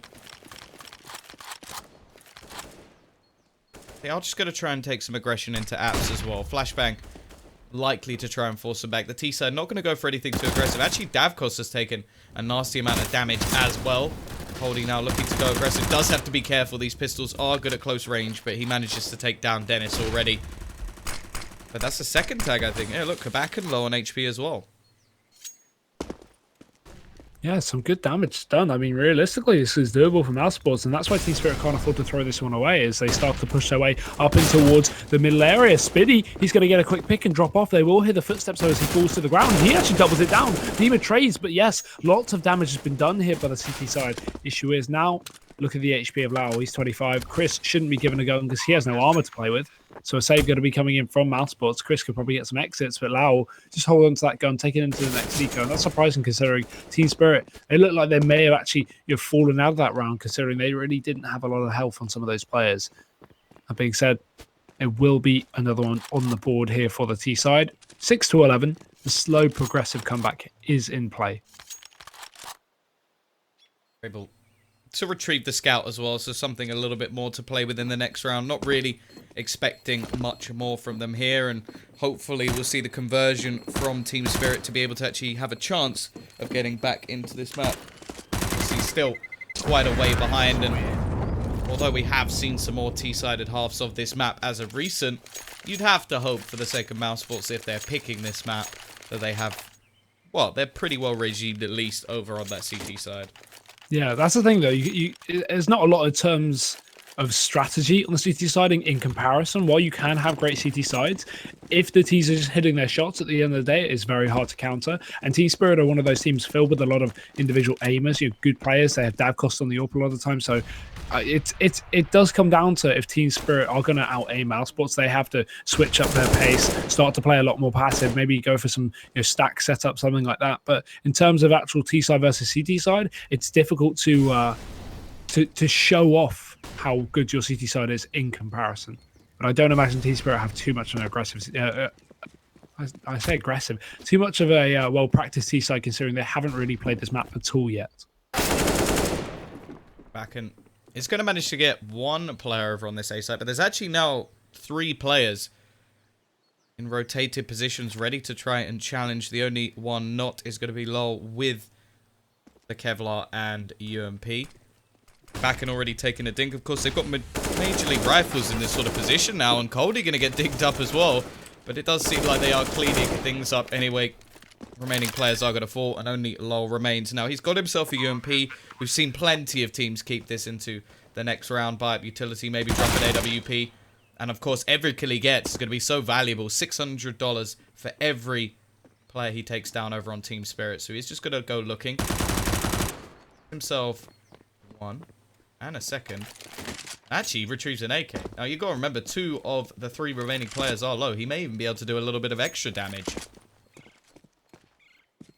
They are just going to try and take some aggression into apps as well. Flashbang likely to try and force them back. The T-side not going to go for anything too aggressive. Actually, Davkos has taken a nasty amount of damage as well. Holding now looking to go aggressive. Does have to be careful. These pistols are good at close range, but he manages to take down Dennis already. But that's the second tag, I think. Yeah, look, Kabakan low on HP as well. Yeah, some good damage done. I mean, realistically, this is doable for mousesports, and that's why Team Spirit can't afford to throw this one away as they start to push their way up and towards the middle area. Spiddy, he's going to get a quick pick and drop off. They will hear the footsteps as he falls to the ground. He actually doubles it down. Dima trades, but yes, lots of damage has been done here by the CT side. Issue is now, look at the HP of Lau. He's 25. Chris shouldn't be given a gun because he has no armor to play with. So a save going to be coming in from mousesports. Chris could probably get some exits, but Lau just hold on to that gun, take it into the next eco. And that's surprising considering Team Spirit, they look like they may have actually fallen out of that round considering they really didn't have a lot of health on some of those players. That being said, it will be another one on the board here for the T side. 6-11. The slow progressive comeback is in play. Able to retrieve the scout as well, so something a little bit more to play with in the next round. Not really expecting much more from them here, and hopefully we'll see the conversion from Team Spirit to be able to actually have a chance of getting back into this map. He's still quite a way behind, and although we have seen some more T-sided halves of this map as of recent, you'd have to hope for the sake of mousesports, if they're picking this map, that they have, well, they're pretty well regimed at least over on that CT side. Yeah, that's the thing, though. There's not a lot of terms of strategy on the CT side in comparison. While you can have great CT sides, if the T's are just hitting their shots at the end of the day, it's very hard to counter. And Team Spirit are one of those teams filled with a lot of individual aimers, good players. They have Davkos on the AWP a lot of the time. So it does come down to if Team Spirit are going to out-aim mousesports, they have to switch up their pace, start to play a lot more passive, maybe go for some stack setup, something like that. But in terms of actual T side versus CT side, it's difficult to show off how good your CT side is in comparison. But I don't imagine Team Spirit have too much of an aggressive. I say aggressive, too much of a well-practiced T side considering they haven't really played this map at all yet. Back in. It's going to manage to get one player over on this A side, but there's actually now 3 players in rotated positions ready to try and challenge. The only one not is going to be Lol with the Kevlar and UMP. Back and already taking a dink. Of course, they've got Major League rifles in this sort of position now, and Coldie going to get dinked up as well. But it does seem like they are cleaning things up anyway. Remaining players are going to fall, and only Lol remains. Now, he's got himself a UMP. We've seen plenty of teams keep this into the next round. Buy up utility, maybe drop an AWP. And, of course, every kill he gets is going to be so valuable. $600 for every player he takes down over on Team Spirit. So he's just going to go looking. Himself one and a second. Actually, he retrieves an AK. Now, you've got to remember, 2 of the 3 remaining players are low. He may even be able to do a little bit of extra damage.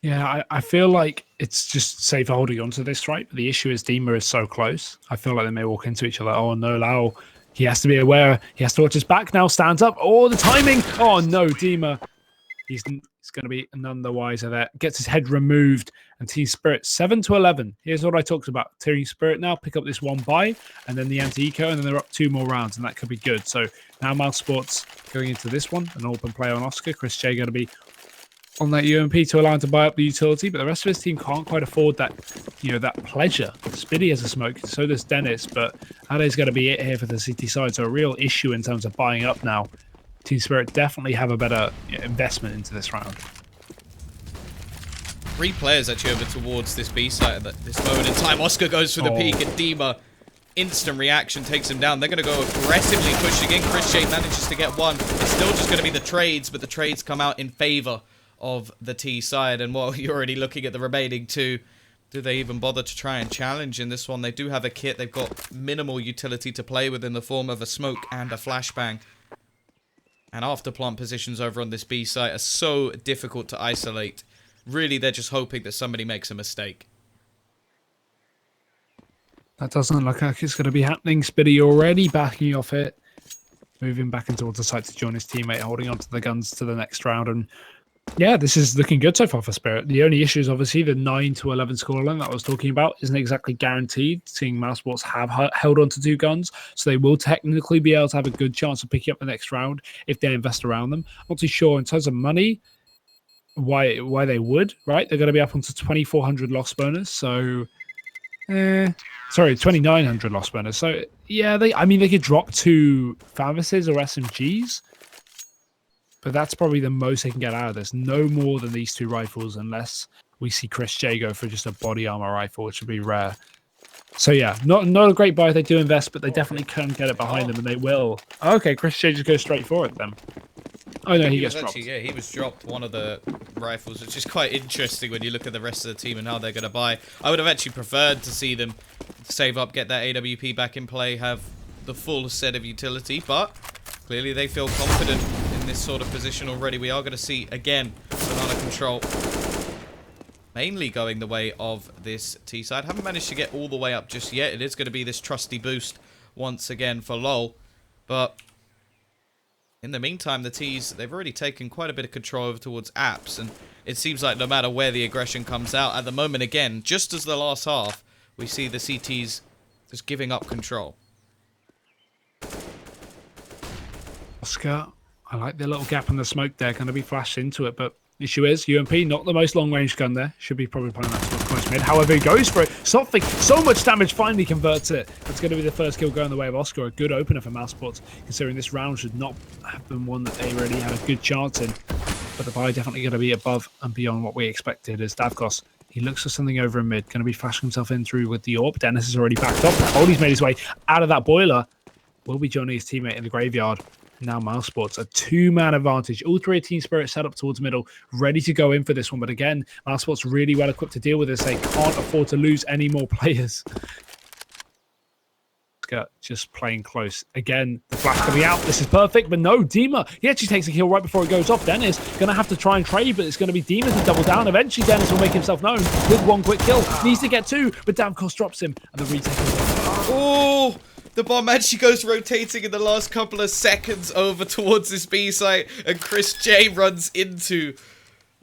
Yeah, I feel like it's just safe holding on to this, right? But the issue is Dima is so close. I feel like they may walk into each other. Oh, no, Lau. He has to be aware. He has to watch his back now. Stands up. Oh, the timing. Oh, no, Dima. He's going to be none the wiser there. Gets his head removed. And Team Spirit, 7-11. Here's what I talked about. Team Spirit now pick up this one buy, and then the anti-eco, and then they're up 2 more rounds, and that could be good. So now mousesports going into this one. An open play on Oscar. Chris J going to be on that UMP to allow him to buy up the utility, but the rest of his team can't quite afford that, that pleasure. Spiddy has a smoke, so does Dennis, but that is going to be it here for the CT side. So a real issue in terms of buying up now. Team Spirit definitely have a better investment into this round. 3 players actually over towards this B site at this moment in time. Oscar goes for the peek, and Dima instant reaction takes him down. They're going to go aggressively pushing in. Chris J manages to get one. It's still just going to be the trades, but the trades come out in favor of the T side. And well, you're already looking at the remaining two. Do they even bother to try and challenge in this one? They do have a kit. They've got minimal utility to play with in the form of a smoke and a flashbang. And after plant positions over on this B site are so difficult to isolate. Really, they're just hoping that somebody makes a mistake. That doesn't look like it's going to be happening. Spitty already backing off it. Moving back in towards the site to join his teammate, holding onto the guns to the next round. And yeah, this is looking good so far for Spirit. The only issue is obviously the 9-11 scoreline that I was talking about isn't exactly guaranteed, seeing mousesports have held on to 2 guns. So they will technically be able to have a good chance of picking up the next round if they invest around them. I'm not too sure in terms of money why they would, right? They're going to be up onto 2,400 loss bonus. So, sorry, 2,900 loss bonus. So, yeah, they could drop 2 Famouses or SMGs. But that's probably the most they can get out of this. No more than these 2 rifles unless we see Chris J go for just a body armor rifle, which would be rare. So yeah, not a great buy if they do invest, but they definitely can get it behind them, and they will. Okay, Chris J just goes straight for it then. Oh no, he gets dropped. Yeah, he was dropped one of the rifles, which is quite interesting when you look at the rest of the team and how they're going to buy. I would have actually preferred to see them save up, get that AWP back in play, have the full set of utility, but clearly they feel confident in this sort of position already. We are going to see, again, banana control mainly going the way of this T side. Haven't managed to get all the way up just yet. It is going to be this trusty boost once again for LoL. But in the meantime, the T's, they've already taken quite a bit of control over towards apps. And it seems like no matter where the aggression comes out, at the moment, again, just as the last half, we see the CTs just giving up control. Oscar, I like the little gap in the smoke there. Going to be flashed into it, but issue is UMP, not the most long-range gun there. Should be probably playing that towards close mid. However, he goes for it. Something, so much damage, finally converts it. That's going to be the first kill going the way of Oscar. A good opener for mousesports, considering this round should not have been one that they really had a good chance in. But the buy definitely going to be above and beyond what we expected. As Davkos, he looks for something over in mid. Going to be flashing himself in through with the AWP. Dennis is already backed up. Holly's made his way out of that boiler. Will be joining his teammate in the graveyard. Now mousesports, a 2-man advantage. All 3 Team Spirit set up towards middle, ready to go in for this one. But again, mousesports really well equipped to deal with this. They can't afford to lose any more players. Just playing close. Again, the flash coming out. This is perfect, but no, Dima. He actually takes a kill right before it goes off. Dennis going to have to try and trade, but it's going to be Dima to double down. Eventually, Dennis will make himself known with 1 quick kill. Needs to get 2, but Davkos drops him, and the retake is on. Oh! The bomb actually goes rotating in the last couple of seconds over towards this B site, and Chris J runs into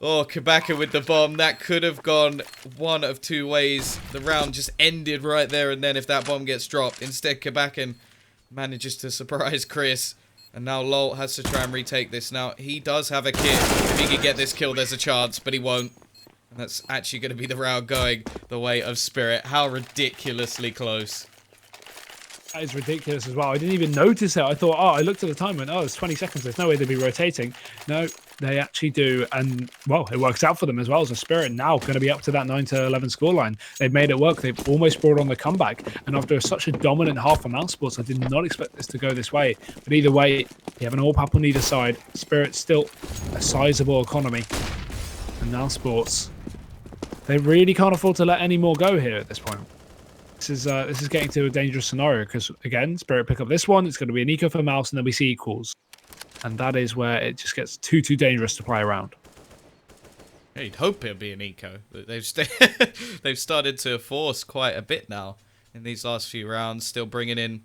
Kabaka with the bomb. That could have gone one of 2 ways. The round just ended right there and then if that bomb gets dropped. Instead, Kabaka manages to surprise Chris, and now LoL has to try and retake this. Now, he does have a kit. If he can get this kill, there's a chance, but he won't. And that's actually going to be the round going the way of Spirit. How ridiculously close. That is ridiculous as well. I didn't even notice it. I thought, I looked at the time and, it's 20 seconds. There's no way they'd be rotating. No, they actually do. And, well, it works out for them as well as a Spirit. Now going to be up to that 9-11 scoreline. They've made it work. They've almost brought on the comeback. And after such a dominant half for mousesports, I did not expect this to go this way. But either way, you have an AWP on either side. Spirit's still a sizable economy. And mousesports, they really can't afford to let any more go here at this point. This is getting to a dangerous scenario because, again, Spirit pick up this one. It's going to be an eco for Mouse, and then we see equals. And that is where it just gets too dangerous to play around. Yeah, you'd hope it'll be an eco. But they've started to force quite a bit now in these last few rounds. Still bringing in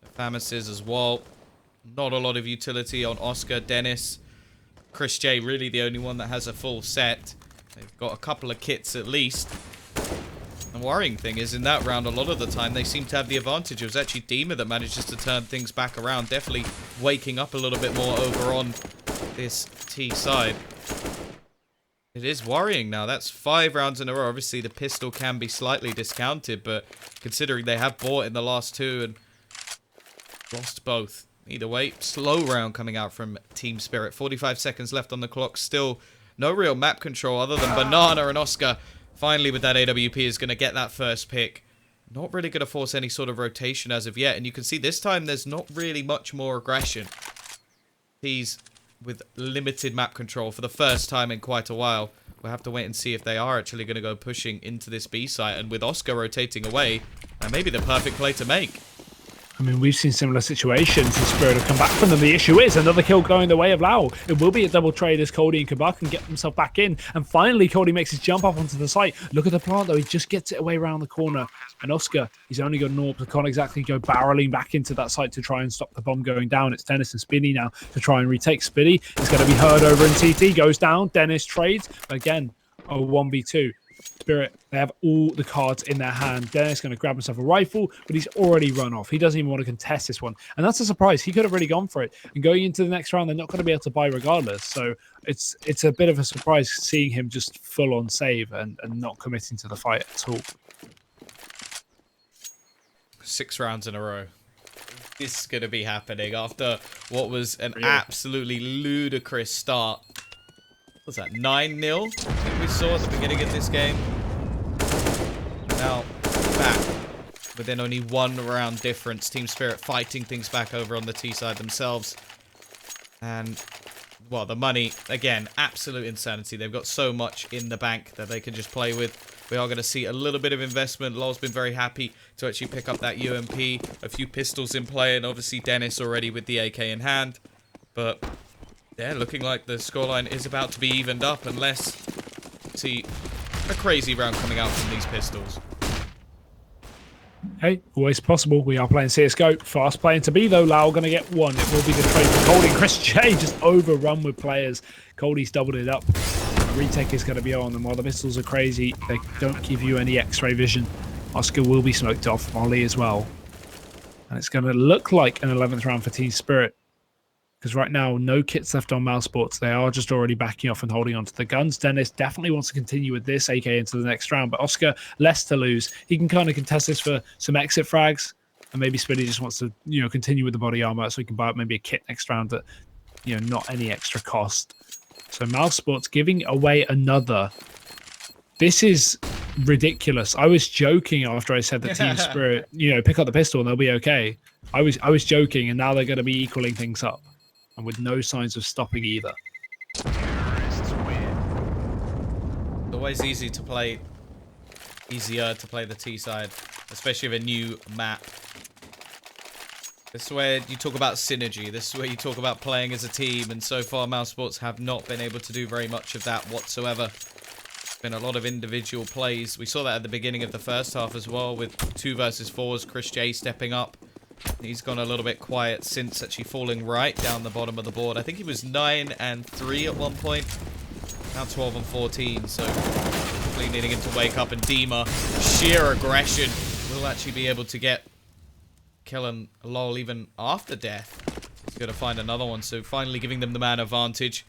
the Famouses as well. Not a lot of utility on Oscar, Dennis. Chris J, really the only one that has a full set. They've got a couple of kits at least. The worrying thing is, in that round, a lot of the time, they seem to have the advantage. It was actually Dima that manages to turn things back around, definitely waking up a little bit more over on this T side. It is worrying now. That's 5 rounds in a row. Obviously, the pistol can be slightly discounted, but considering they have bought in the last 2 and lost both. Either way, slow round coming out from Team Spirit. 45 seconds left on the clock. Still no real map control other than Banana and Oscar. Finally, with that AWP, is going to get that first pick. not really going to force any sort of rotation as of yet. And you can see this time there's not really much more aggression. He's with limited map control for the first time in quite a while. We'll have to wait and see if they are actually going to go pushing into this B site. And with Oscar rotating away, maybe the perfect play to make. I mean, we've seen similar situations, and Spirit have come back from them. The issue is another kill going the way of Lau. It will be a double trade as Cody and Kabak can get themselves back in. And finally, Cody makes his jump up onto the site. Look at the plant, though. He just gets it away around the corner. And Oscar, he's only got Norp, so can't exactly go barreling back into that site to try and stop the bomb going down. It's Dennis and Spinny now to try and retake. Spinny is going to be heard over in TT. Goes down. Dennis trades. Again, a 1v2. Spirit, they have all the cards in their hand. Dennis going to grab himself a rifle, but he's already run off. He doesn't even want to contest this one. And that's a surprise. He could have really gone for it. And going into the next round, they're not going to be able to buy regardless. So it's a bit of a surprise seeing him just full on save and not committing to the fight at all. 6 rounds in a row. This is going to be happening after what was an absolutely ludicrous start. What's that, 9-0 we saw at the beginning of this game? Now, back within only 1 round difference. Team Spirit fighting things back over on the T side themselves. And, well, the money, again, absolute insanity. They've got so much in the bank that they can just play with. We are going to see a little bit of investment. Lol's been very happy to actually pick up that UMP. A few pistols in play, and obviously Dennis already with the AK in hand. But yeah, looking like the scoreline is about to be evened up unless we see a crazy round coming out from these pistols. Hey, always possible. We are playing CSGO. Fast playing to be, though. Lau going to get one. It will be the trade for Cold and Chris J. Just overrun with players. Cody's doubled it up. A retake is going to be on them. While the pistols are crazy, they don't give you any X-ray vision. Oscar will be smoked off. Molly as well. And it's going to look like an 11th round for Team Spirit. Because right now, no kits left on mousesports. They are just already backing off and holding on to the guns. Dennis definitely wants to continue with this AK into the next round. But Oscar, less to lose. He can kind of contest this for some exit frags. And maybe Spinny just wants to, continue with the body armor so he can buy up maybe a kit next round at, not any extra cost. So mousesports giving away another. This is ridiculous. I was joking after I said that Team Spirit, pick up the pistol and they'll be okay. I was joking, and now they're going to be equaling things up. And with no signs of stopping either. Always easier to play the T side, especially with a new map. This is where you talk about synergy. This is where you talk about playing as a team. And so far, mousesports have not been able to do very much of that whatsoever. Been a lot of individual plays. We saw that at the beginning of the first half as well, with 2 versus 4s. Chris J stepping up. He's gone a little bit quiet since actually falling right down the bottom of the board. I think he was 9-3 at one point. Now 12-14, so hopefully needing him to wake up. And Dima, sheer aggression, will actually be able to get killing Lol even after death. He's going to find another one, so finally giving them the man advantage.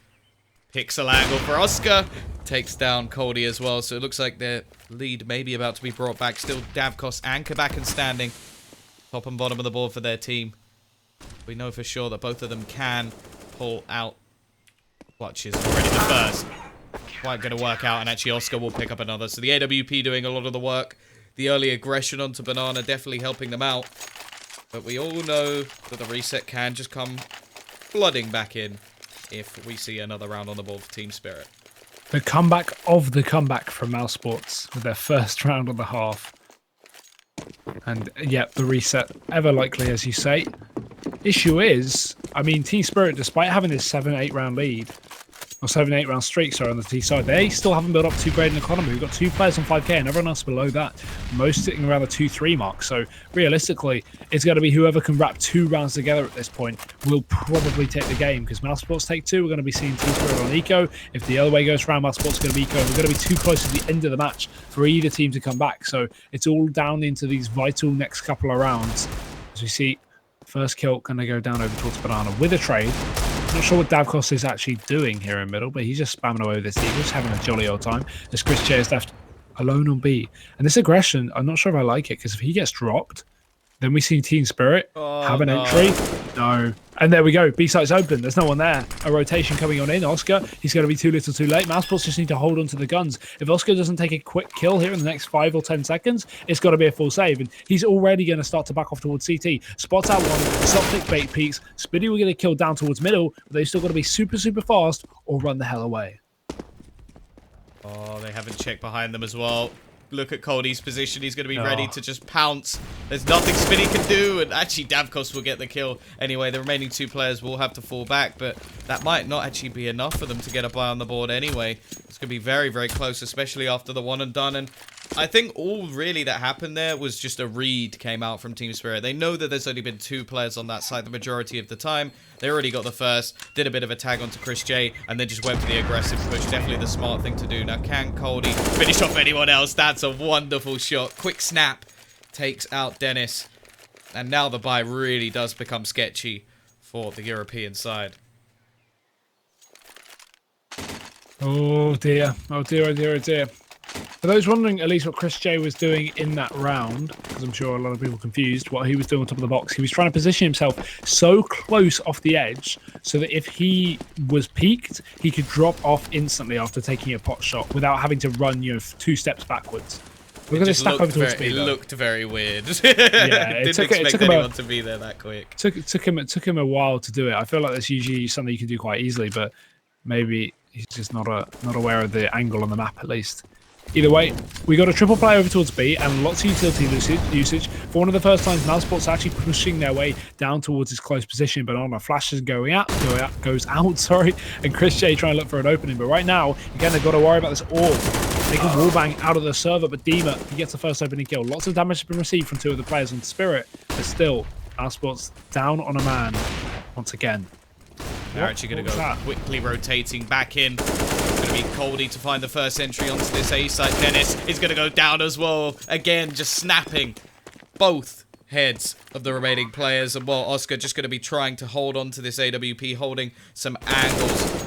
Pixel angle for Oscar. Takes down Cody as well, so it looks like their lead may be about to be brought back. Still Davkos and Kabak standing. Top and bottom of the board for their team. We know for sure that both of them can pull out clutches. Already the first. Quite going to work out, and actually Oscar will pick up another. So the AWP doing a lot of the work. The early aggression onto Banana definitely helping them out. But we all know that the reset can just come flooding back in if we see another round on the board for Team Spirit. The comeback of the comeback from mousesports with their first round of the half. And yep, the reset, ever likely, as you say. Issue is, I mean, Team Spirit, despite having this 7-8 round lead, or 7-8 round streak, sorry, on the T side, they still haven't built up too great an economy. We've got 2 players on 5k and everyone else below that. Most sitting around the 2-3 mark. So realistically, it's going to be whoever can wrap 2 rounds together at this point will probably take the game, because mousesports take 2. We're going to be seeing Team Spirit on eco. If the other way goes round, mousesports going to be eco. We're going to be too close to the end of the match for either team to come back. So it's all down into these vital next couple of rounds. As we see, first kill going to go down over towards Banana with a trade. Not sure what Davkos is actually doing here in middle, but he's just spamming away with this Eagle, just having a jolly old time. As Chris J is left alone on B. And this aggression, I'm not sure if I like it, because if he gets dropped, Then we see Team Spirit have an no. entry. No. And there we go. B site's open. There's no one there. A rotation coming on in. Oscar, he's going to be too little too late. Mousesports just need to hold on to the guns. If Oscar doesn't take a quick kill here in the next 5 or 10 seconds, it's got to be a full save. And he's already going to start to back off towards CT. Spots out one. Stop click bait peaks. Spiddy will get a kill down towards middle, but they've still got to be super, super fast or run the hell away. Oh, they haven't checked behind them as well. Look at Cody's position. He's going to be ready to just pounce. There's nothing Spinny can do, and actually Davkos will get the kill. Anyway, the remaining 2 players will have to fall back, but that might not actually be enough for them to get a buy on the board anyway. It's going to be very, very close, especially after the one and done. And I think all really that happened there was just a read came out from Team Spirit. They know that there's only been 2 players on that side the majority of the time. They already got the first, did a bit of a tag onto Chris J, and then just went for the aggressive push. Definitely the smart thing to do. Now, can Cody finish off anyone else? That's a wonderful shot. Quick snap takes out Dennis. And now the buy really does become sketchy for the European side. Oh dear. Oh dear, oh dear, oh dear. For those wondering at least what Chris J was doing in that round, because I'm sure a lot of people are confused what he was doing on top of the box, he was trying to position himself so close off the edge so that if he was peaked, he could drop off instantly after taking a pot shot without having to run, 2 steps backwards. Look at this stack over towards speed. It looked very weird. Yeah, Didn't expect anyone to be there that quick. Took him a while to do it. I feel like that's usually something you can do quite easily, but maybe he's just not aware of the angle on the map at least. Either way, we got a triple play over towards B and lots of utility usage. For one of the first times, mousesports actually pushing their way down towards his close position, but on a flash is goes out, sorry, and Chris J trying to look for an opening. But right now, again, they've got to worry about this orb. They can wallbang out of the server, but Dima, he gets the first opening kill. Lots of damage has been received from 2 of the players on Spirit, but still, mousesports down on a man once again. They're actually going to go quickly rotating back in. It's going to be Coldy to find the first entry onto this A site. Dennis is going to go down as well. Again, just snapping both heads of the remaining players. And while Oscar just going to be trying to hold on to this AWP, holding some angles.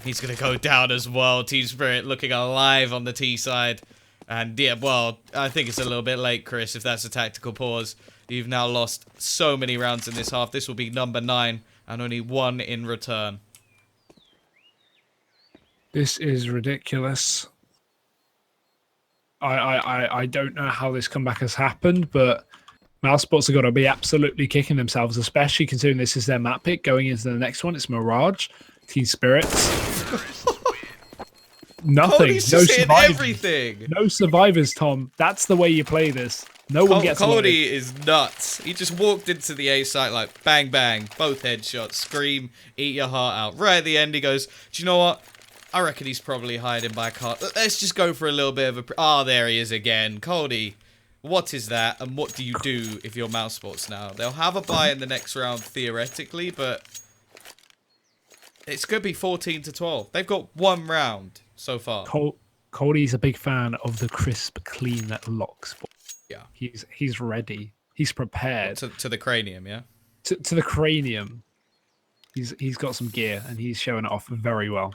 He's going to go down as well. Team Spirit looking alive on the T side. And yeah, well, I think it's a little bit late, Chris, if that's a tactical pause. You've now lost so many rounds in this half. This will be number 9. And only 1 in return. This is ridiculous. I don't know how this comeback has happened, but mousesports have got to be absolutely kicking themselves, especially considering this is their map pick going into the next one. It's Mirage, Team Spirits. Nothing. No survivors. Everything. No survivors, Tom. That's the way you play this. No one gets away. Cody is nuts. He just walked into the A site like bang, bang, both headshots, scream, eat your heart out. Right at the end, he goes, do you know what? I reckon he's probably hiding by a car. Let's just go for a little bit of a... Ah, there he is again. Cody, what is that? And what do you do if you're mousesports now? They'll have a buy in the next round, theoretically, but... It's going to be 14-12. They've got 1 round so far. Cody's a big fan of the crisp, clean locks. Yeah. He's ready. He's prepared. To the cranium, yeah? To the cranium. He's got some gear and he's showing it off very well.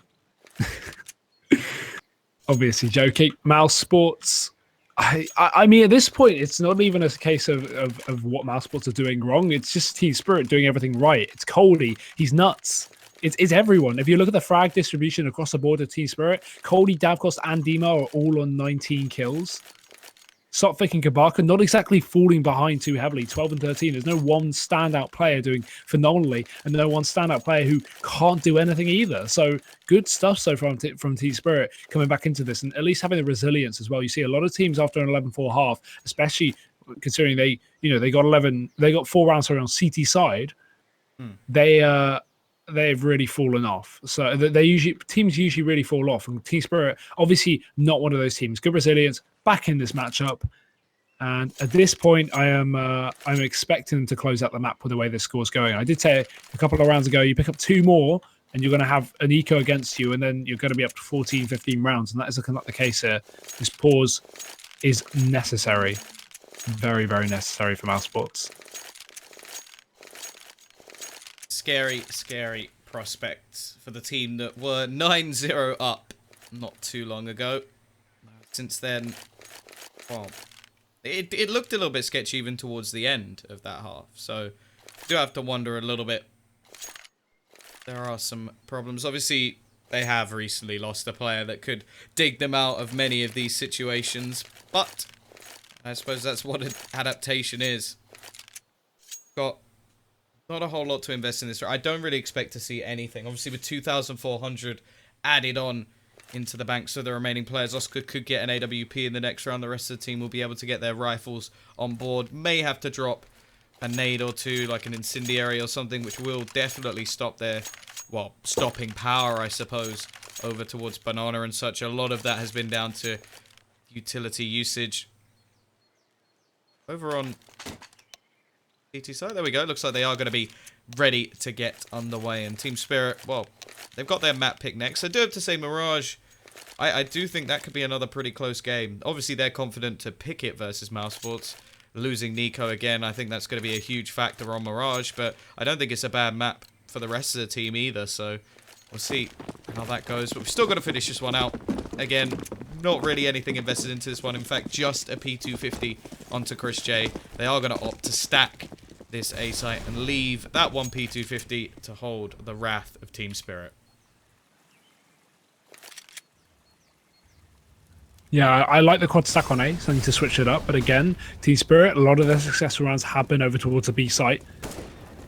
Obviously joking. Mousesports. I mean, at this point, it's not even a case of what mousesports are doing wrong. It's just Team Spirit doing everything right. It's Cody. He's nuts. It's everyone. If you look at the frag distribution across the board of Team Spirit, Cody, Davkos, and Dima are all on 19 kills. Sotfik and Kabaka not exactly falling behind too heavily, 12 and 13. There's no one standout player doing phenomenally and no one standout player who can't do anything either. So good stuff so far from Team Spirit coming back into this and at least having the resilience as well. You see a lot of teams after an 11-4 half, especially considering they got 4 rounds on CT side. They've really fallen off. So teams usually really fall off. And Team Spirit, obviously not one of those teams. Good resilience, back in this matchup. And at this point, I'm expecting them to close out the map with the way this score's going. I did say a couple of rounds ago, you pick up 2 more and you're going to have an eco against you, and then you're going to be up to 14, 15 rounds. And that is looking like the case here. This pause is necessary. Very, very necessary for mousesports. Scary, scary prospects for the team that were 9-0 up not too long ago. Since then, well, It looked a little bit sketchy even towards the end of that half. So, do have to wonder a little bit. There are some problems. Obviously, they have recently lost a player that could dig them out of many of these situations. But I suppose that's what an adaptation is. Got not a whole lot to invest in this. I don't really expect to see anything. Obviously, with 2,400 added on into the banks of the remaining players, Oscar could get an AWP in the next round. The rest of the team will be able to get their rifles on board. May have to drop a nade or two, like an incendiary or something, which will definitely stop their, well, stopping power, I suppose, over towards Banana and such. A lot of that has been down to utility usage. Over on CT side, there we go. Looks like they are going to be ready to get underway. And Team Spirit, well, they've got their map pick next. I do have to say Mirage, I do think that could be another pretty close game. Obviously, they're confident to pick it versus mousesports. Losing Nico again, I think that's going to be a huge factor on Mirage, but I don't think it's a bad map for the rest of the team either, so we'll see how that goes. But we've still got to finish this one out. Again, not really anything invested into this one. In fact, just a P250 onto Chris J. They are going to opt to stack this A site and leave that one P250 to hold the wrath of Team Spirit. Yeah, I like the quad stack on A, so I need to switch it up. But again, Team Spirit, a lot of their successful rounds have been over towards the B site.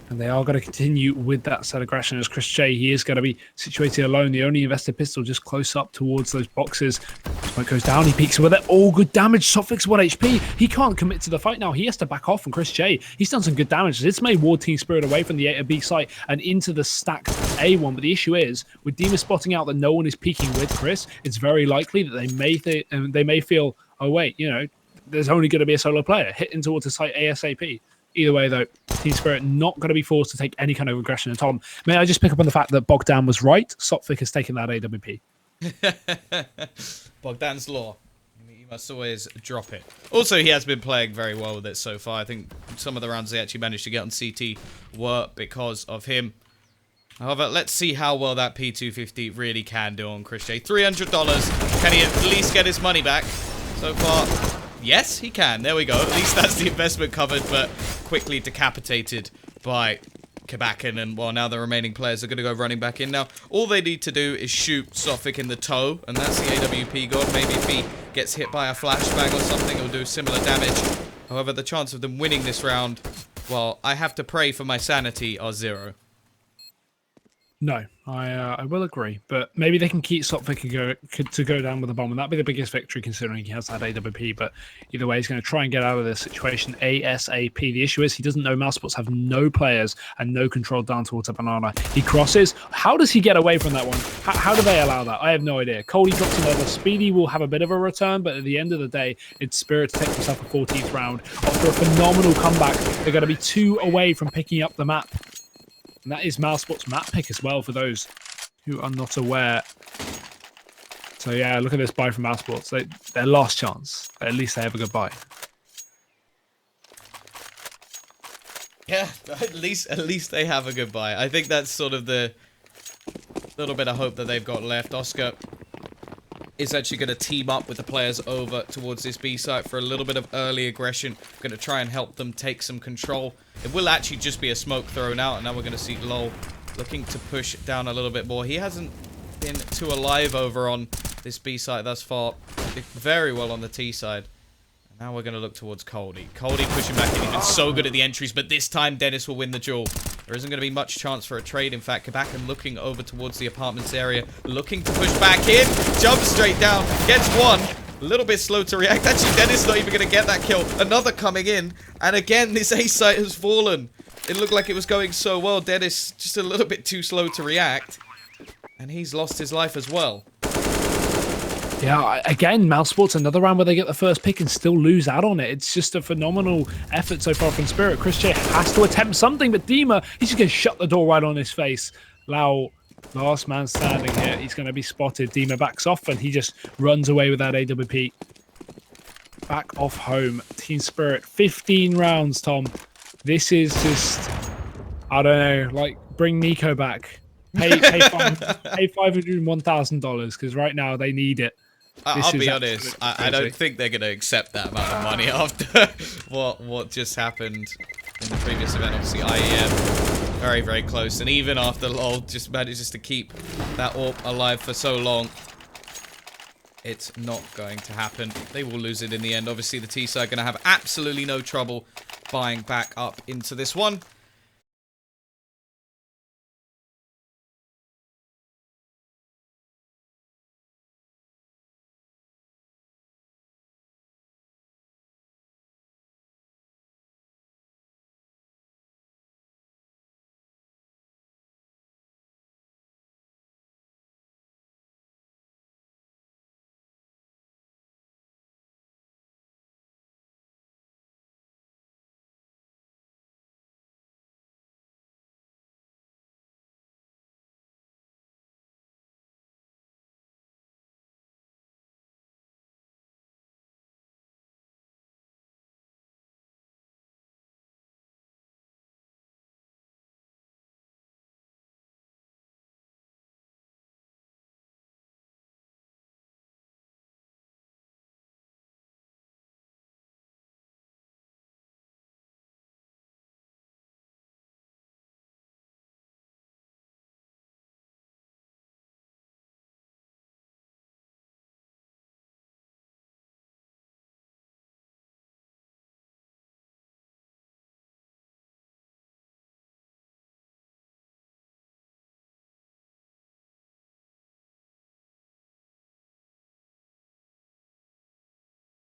And they are going to continue with that set aggression as Chris J. He is going to be situated alone. The only invested pistol just close up towards those boxes. Smoke goes down. He peeks with it. All good damage. Sofix 1 HP. He can't commit to the fight now. He has to back off from Chris J. He's done some good damage. This may ward Team Spirit away from the A to B site and into the stacked A1. But the issue is, with Dima spotting out that no one is peeking with Chris, it's very likely that they may feel, oh wait, you know, there's only going to be a solo player hitting towards the site ASAP. Either way, though, Team Spirit not going to be forced to take any kind of aggression. And Tom, may I just pick up on the fact that Bogdan was right? Sophic has taken that AWP. Bogdan's law. You must always drop it. Also, he has been playing very well with it so far. I think some of the rounds they actually managed to get on CT were because of him. However, let's see how well that P250 really can do on Chris J. $300. Can he at least get his money back? So far, yes, he can. There we go. At least that's the investment covered, but quickly decapitated by Kabakin. And, well, now the remaining players are going to go running back in. Now, all they need to do is shoot Sophic in the toe, and that's the AWP god. Maybe if he gets hit by a flashbang or something, it'll do similar damage. However, the chance of them winning this round, well, I have to pray for my sanity, are 0. No, I will agree, but maybe they can keep Sophic to go down with the bomb, and that'd be the biggest victory considering he has that AWP. But either way, he's going to try and get out of this situation ASAP. The issue is he doesn't know mousesports have no players and no control down towards a banana. He crosses. How does he get away from that one? How do they allow that? I have no idea. Coley drops another. Speedy will have a bit of a return, but at the end of the day, it's Spirit to take himself a 14th round. After a phenomenal comeback, they're going to be 2 away from picking up the map. And that is mousesports map pick as well for those who are not aware. So yeah, look at this buy from mousesports. Their last chance. At least they have a good buy. Yeah, at least they have a good buy. I think that's sort of the little bit of hope that they've got left. Oscar is actually going to team up with the players over towards this B site for a little bit of early aggression. Going to try and help them take some control. It will actually just be a smoke thrown out, and now we're going to see Lol looking to push down a little bit more. He hasn't been too alive over on this B site thus far. Did very well on the T side. And now we're going to look towards Coldy. Coldy pushing back in. He's been so good at the entries, but this time Dennis will win the duel. There isn't going to be much chance for a trade. In fact, Kabakin looking over towards the apartments area, looking to push back in, jumps straight down, gets one. A little bit slow to react. Actually, Dennis not even going to get that kill. Another coming in, and again, this A site has fallen. It looked like it was going so well. Dennis just a little bit too slow to react, and he's lost his life as well. Yeah, again, mousesports, another round where they get the first pick and still lose out on it. It's just a phenomenal effort so far from Spirit. Chris J has to attempt something, but Dima, he's just going to shut the door right on his face. Lau, last man standing here. He's going to be spotted. Dima backs off, and he just runs away with that AWP. Back off home. Team Spirit, 15 rounds, Tom. This is just, I don't know, like, bring Nico back. Pay $501,000, because right now they need it. I'll be is honest. I absolutely don't crazy. think they're going to accept that amount of money after what just happened in the previous event. Obviously, IEM very, very close. And even after LOL just manages to keep that AWP alive for so long, it's not going to happen. They will lose it in the end. Obviously, the T-side going to have absolutely no trouble buying back up into this one.